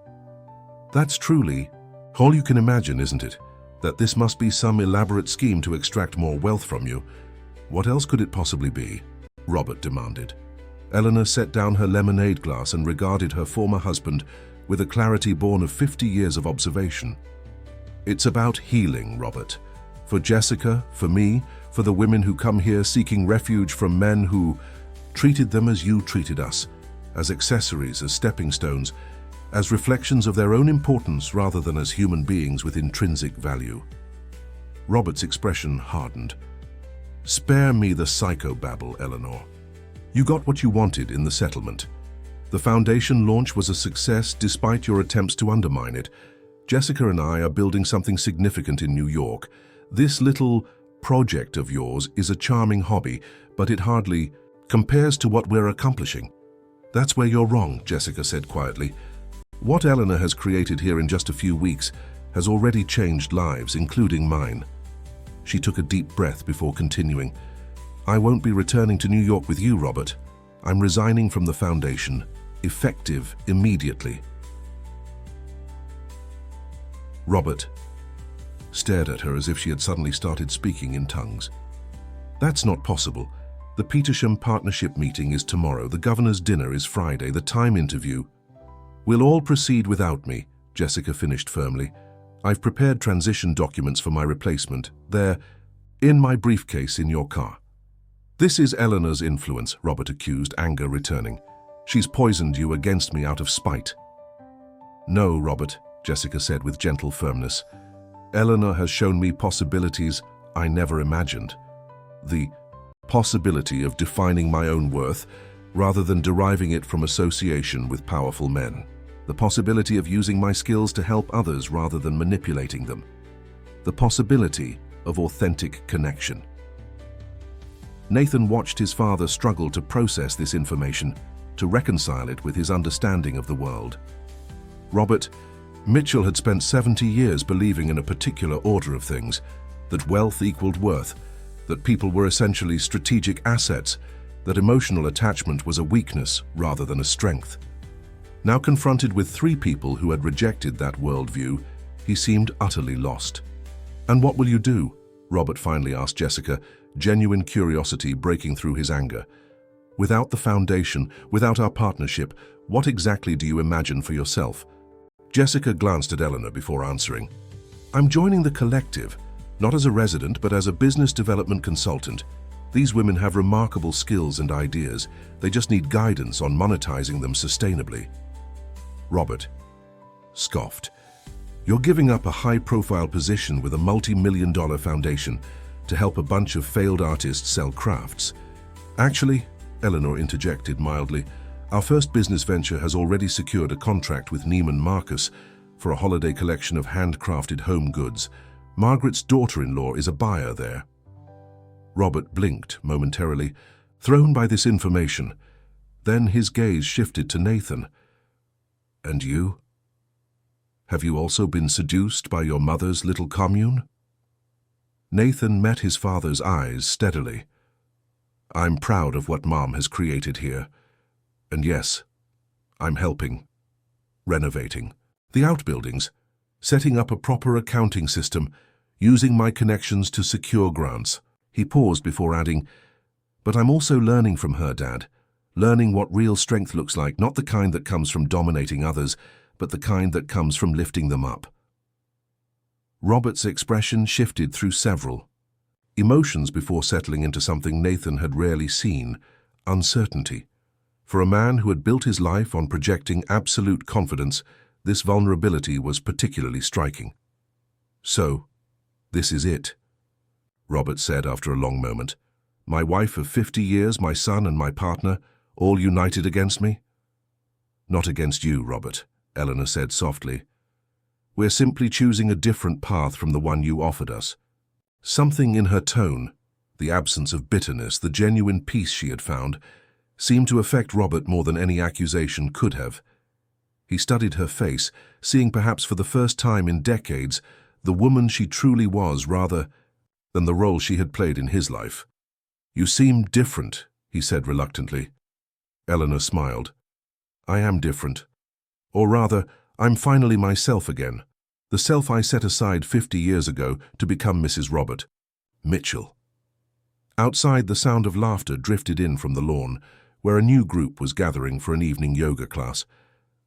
A: That's truly all you can imagine, isn't it? That this must be some elaborate scheme to extract more wealth from you. What else could it possibly be? Robert demanded. Eleanor set down her lemonade glass and regarded her former husband with a clarity born of 50 years of observation. It's about healing, Robert. For Jessica, for me, for the women who come here seeking refuge from men who treated them as you treated us, as accessories, as stepping stones, as reflections of their own importance rather than as human beings with intrinsic value. Robert's expression hardened. Spare me the psychobabble, Eleanor. You got what you wanted in the settlement. The foundation launch was a success despite your attempts to undermine it. Jessica and I are building something significant in New York. This little project of yours is a charming hobby, but it hardly compares to what we're accomplishing. That's where you're wrong, Jessica said quietly. What Eleanor has created here in just a few weeks has already changed lives, including mine. She took a deep breath before continuing. I won't be returning to New York with you, Robert. I'm resigning from the foundation, effective immediately. Robert stared at her as if she had suddenly started speaking in tongues. That's not possible. The Petersham Partnership meeting is tomorrow. The governor's dinner is Friday. The time interview. We'll all proceed without me, Jessica finished firmly. I've prepared transition documents for my replacement. They're in my briefcase in your car. This is Eleanor's influence, Robert accused, anger returning. She's poisoned you against me out of spite. No, Robert, Jessica said with gentle firmness. Eleanor has shown me possibilities I never imagined. The possibility of defining my own worth rather than deriving it from association with powerful men. The possibility of using my skills to help others rather than manipulating them. The possibility of authentic connection. Nathan watched his father struggle to process this information, to reconcile it with his understanding of the world. Robert, Mitchell had spent 70 years believing in a particular order of things, that wealth equaled worth, that people were essentially strategic assets, that emotional attachment was a weakness rather than a strength. Now confronted with 3 people who had rejected that worldview, he seemed utterly lost. And what will you do? Robert finally asked Jessica, genuine curiosity breaking through his anger. Without the foundation, without our partnership, what exactly do you imagine for yourself? Jessica glanced at Eleanor before answering. I'm joining the collective, not as a resident but as a business development consultant. These women have remarkable skills and ideas. They just need guidance on monetizing them sustainably. Robert scoffed. You're giving up a high-profile position with a multi-million-dollar foundation to help a bunch of failed artists sell crafts. Actually, Eleanor interjected mildly, our first business venture has already secured a contract with Neiman Marcus for a holiday collection of handcrafted home goods. Margaret's daughter-in-law is a buyer there. Robert blinked momentarily, thrown by this information. Then his gaze shifted to Nathan. And you? Have you also been seduced by your mother's little commune? Nathan met his father's eyes steadily. I'm proud of what Mom has created here. And yes, I'm helping. Renovating. The outbuildings. Setting up a proper accounting system. Using my connections to secure grants. He paused before adding, but I'm also learning from her, Dad. Learning what real strength looks like, not the kind that comes from dominating others, but the kind that comes from lifting them up. Robert's expression shifted through several emotions before settling into something Nathan had rarely seen, uncertainty. For a man who had built his life on projecting absolute confidence, this vulnerability was particularly striking. So, this is it, Robert said after a long moment. My wife of 50 years, my son and my partner, all united against me? Not against you, Robert, Eleanor said softly. We're simply choosing a different path from the one you offered us. Something in her tone, the absence of bitterness, the genuine peace she had found, seemed to affect Robert more than any accusation could have. He studied her face, seeing perhaps for the first time in decades the woman she truly was rather than the role she had played in his life. You seem different, he said reluctantly. Eleanor smiled. I am different. Or rather, I'm finally myself again, the self I set aside 50 years ago to become Mrs. Robert Mitchell. Outside, the sound of laughter drifted in from the lawn, where a new group was gathering for an evening yoga class.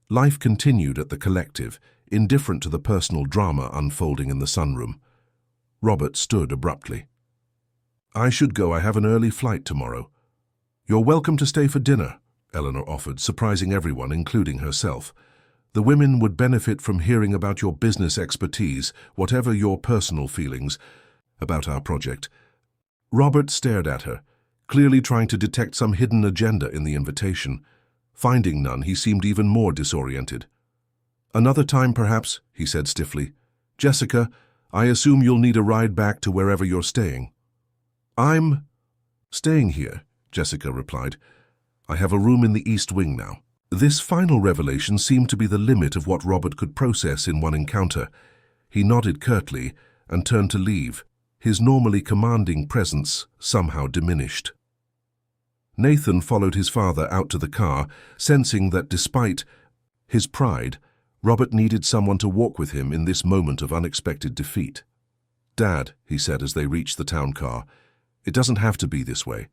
A: Life continued at the collective, indifferent to the personal drama unfolding in the sunroom. Robert stood abruptly. I should go. I have an early flight tomorrow. You're welcome to stay for dinner, Eleanor offered, surprising everyone, including herself. The women would benefit from hearing about your business expertise, whatever your personal feelings about our project. Robert stared at her, clearly trying to detect some hidden agenda in the invitation. Finding none, he seemed even more disoriented. Another time, perhaps, he said stiffly. Jessica, I assume you'll need a ride back to wherever you're staying. I'm staying here, Jessica replied. I have a room in the East Wing now. This final revelation seemed to be the limit of what Robert could process in one encounter. He nodded curtly and turned to leave, his normally commanding presence somehow diminished. Nathan followed his father out to the car, sensing that despite his pride, Robert needed someone to walk with him in this moment of unexpected defeat. "Dad," he said as they reached the town car, "it doesn't have to be this way.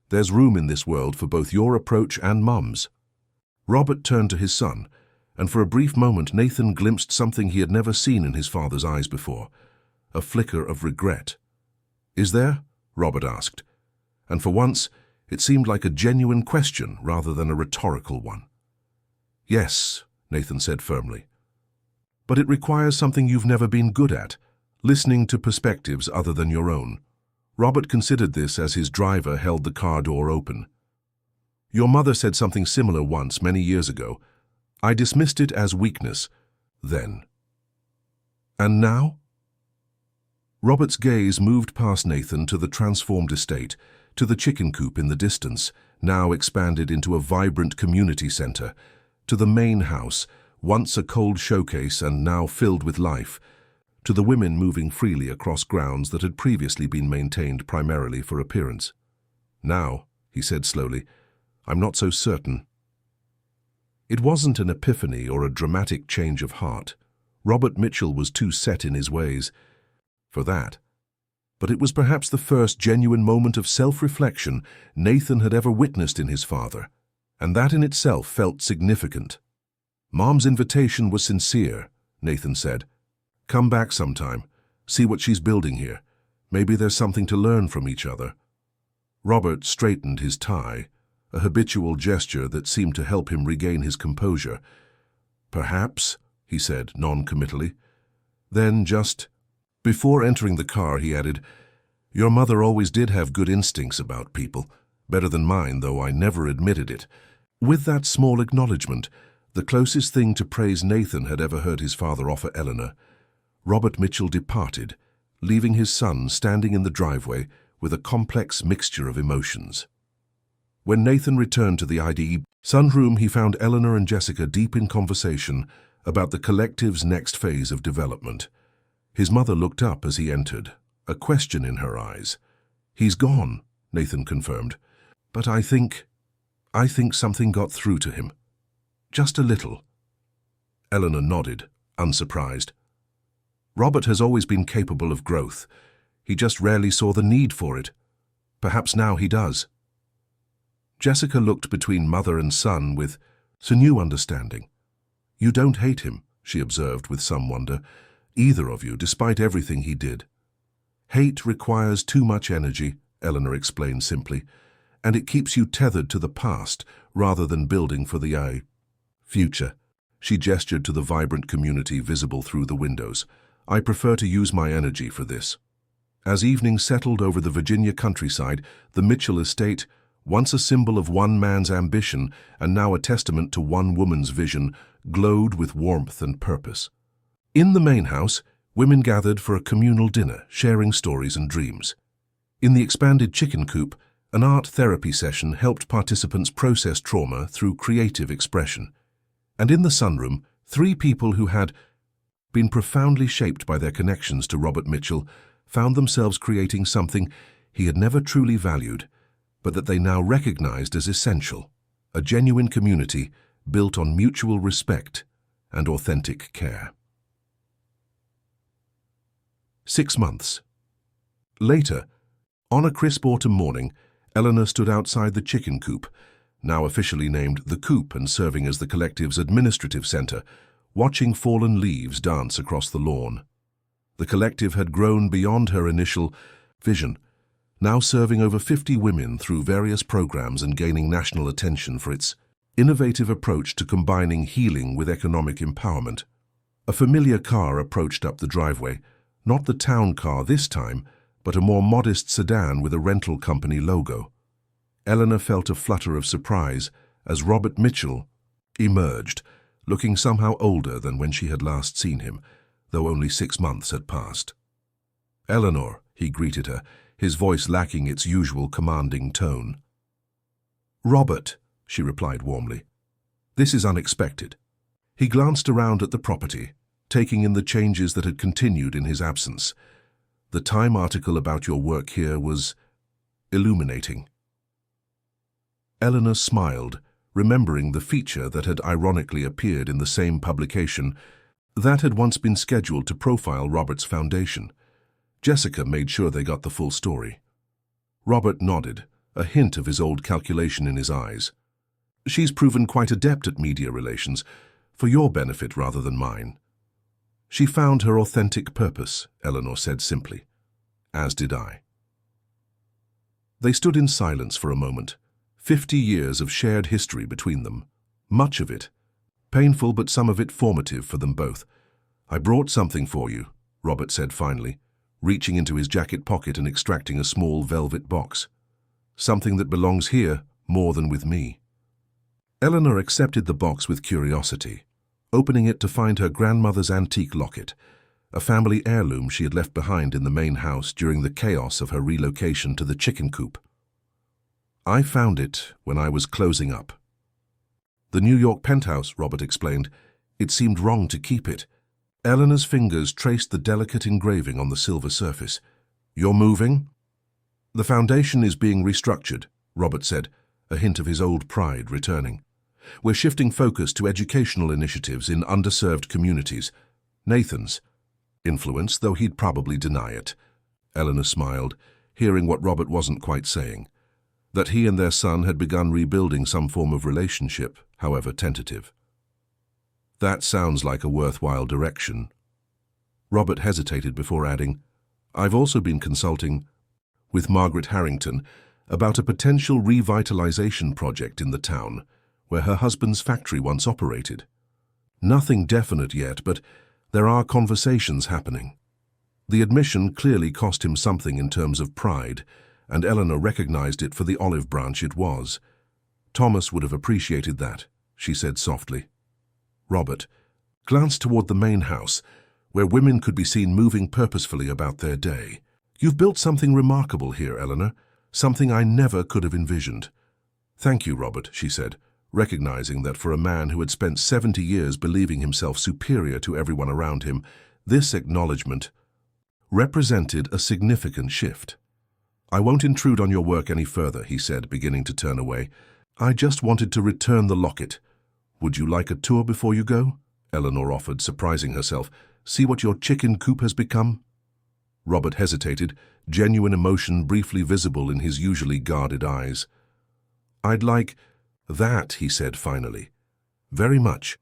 A: There's room in this world for both your approach and Mum's." Robert turned to his son, and for a brief moment Nathan glimpsed something he had never seen in his father's eyes before, a flicker of regret. "Is there?" Robert asked, and for once it seemed like a genuine question rather than a rhetorical one. "Yes," Nathan said firmly. "But it requires something you've never been good at, listening to perspectives other than your own." Robert considered this as his driver held the car door open. "Your mother said something similar once, many years ago. I dismissed it as weakness then. And now?" Robert's gaze moved past Nathan to the transformed estate, to the chicken coop in the distance, now expanded into a vibrant community center, to the main house, once a cold showcase and now filled with life, to the women moving freely across grounds that had previously been maintained primarily for appearance. "Now," he said slowly, "I'm not so certain." It wasn't an epiphany or a dramatic change of heart. Robert Mitchell was too set in his ways for that. But it was perhaps the first genuine moment of self-reflection Nathan had ever witnessed in his father, and that in itself felt significant. "Mom's invitation was sincere," Nathan said. "Come back sometime, see what she's building here. Maybe there's something to learn from each other." Robert straightened his tie, a habitual gesture that seemed to help him regain his composure. "Perhaps," he said non-committally. Then before entering the car, he added, "Your mother always did have good instincts about people, better than mine, though I never admitted it." With that small acknowledgement, the closest thing to praise Nathan had ever heard his father offer Eleanor, Robert Mitchell departed, leaving his son standing in the driveway with a complex mixture of emotions. When Nathan returned to the IDE sunroom, he found Eleanor and Jessica deep in conversation about the collective's next phase of development. His mother looked up as he entered, a question in her eyes. "He's gone," Nathan confirmed, "but I think something got through to him. Just a little." Eleanor nodded, unsurprised. "Robert has always been capable of growth. He just rarely saw the need for it. Perhaps now he does." Jessica looked between mother and son with a new understanding. "You don't hate him," she observed with some wonder, "either of you, despite everything he did." "Hate requires too much energy," Eleanor explained simply, "and it keeps you tethered to the past rather than building for the future." She gestured to the vibrant community visible through the windows. "I prefer to use my energy for this." As evening settled over the Virginia countryside, the Mitchell estate, once a symbol of one man's ambition and now a testament to one woman's vision, glowed with warmth and purpose. In the main house, women gathered for a communal dinner, sharing stories and dreams. In the expanded chicken coop, an art therapy session helped participants process trauma through creative expression. And in the sunroom, 3 people who had been profoundly shaped by their connections to Robert Mitchell found themselves creating something he had never truly valued, but that they now recognized as essential, a genuine community built on mutual respect and authentic care. 6 months. Later, on a crisp autumn morning, Eleanor stood outside the chicken coop, now officially named the Coop and serving as the collective's administrative center, watching fallen leaves dance across the lawn. The collective had grown beyond her initial vision, now serving over 50 women through various programs and gaining national attention for its innovative approach to combining healing with economic empowerment. A familiar car approached up the driveway, not the town car this time, but a more modest sedan with a rental company logo. Eleanor felt a flutter of surprise as Robert Mitchell emerged, looking somehow older than when she had last seen him, though only 6 months had passed. "Eleanor," he greeted her, his voice lacking its usual commanding tone. "Robert," she replied warmly. "This is unexpected." He glanced around at the property, taking in the changes that had continued in his absence. The Time article about your work here was illuminating. Eleanor smiled, remembering the feature that had ironically appeared in the same publication that had once been scheduled to profile Robert's foundation. Jessica made sure they got the full story. Robert nodded, a hint of his old calculation in his eyes. She's proven quite adept at media relations, for your benefit rather than mine. She found her authentic purpose, Eleanor said simply. As did I. They stood in silence for a moment, 50 years of shared history between them. Much of it painful, but some of it formative for them both. I brought something for you, Robert said finally, reaching into his jacket pocket and extracting a small velvet box. Something that belongs here more than with me. Eleanor accepted the box with curiosity, opening it to find her grandmother's antique locket, a family heirloom she had left behind in the main house during the chaos of her relocation to the chicken coop. I found it when I was closing up. The New York penthouse, Robert explained. It seemed wrong to keep it. Eleanor's fingers traced the delicate engraving on the silver surface. You're moving? The foundation is being restructured, Robert said, a hint of his old pride returning. We're shifting focus to educational initiatives in underserved communities. Nathan's influence, though he'd probably deny it. Eleanor smiled, hearing what Robert wasn't quite saying. That he and their son had begun rebuilding some form of relationship, however tentative. That sounds like a worthwhile direction. Robert hesitated before adding, I've also been consulting with Margaret Harrington about a potential revitalization project in the town where her husband's factory once operated. Nothing definite yet, but there are conversations happening. The admission clearly cost him something in terms of pride, and Eleanor recognized it for the olive branch it was. Thomas would have appreciated that, she said softly. Robert glanced toward the main house, where women could be seen moving purposefully about their day. You've built something remarkable here, Eleanor, something I never could have envisioned. Thank you, Robert, she said, recognizing that for a man who had spent 70 years believing himself superior to everyone around him, this acknowledgement represented a significant shift. I won't intrude on your work any further, he said, beginning to turn away. I just wanted to return the locket. Would you like a tour before you go? Eleanor offered, surprising herself. See what your chicken coop has become? Robert hesitated, genuine emotion briefly visible in his usually guarded eyes. I'd like that, he said finally. Very much.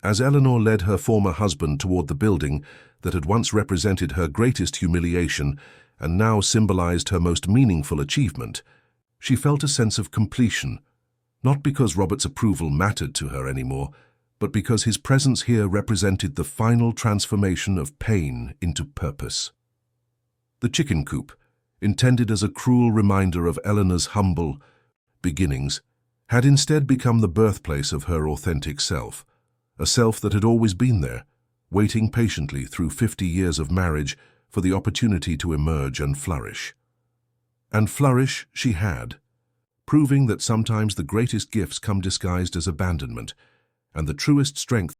A: As Eleanor led her former husband toward the building that had once represented her greatest humiliation and now symbolized her most meaningful achievement, she felt a sense of completion, not because Robert's approval mattered to her anymore, but because his presence here represented the final transformation of pain into purpose. The chicken coop, intended as a cruel reminder of Eleanor's humble beginnings, had instead become the birthplace of her authentic self, a self that had always been there, waiting patiently through 50 years of marriage for the opportunity to emerge and flourish. And flourish she had, proving that sometimes the greatest gifts come disguised as abandonment, and the truest strength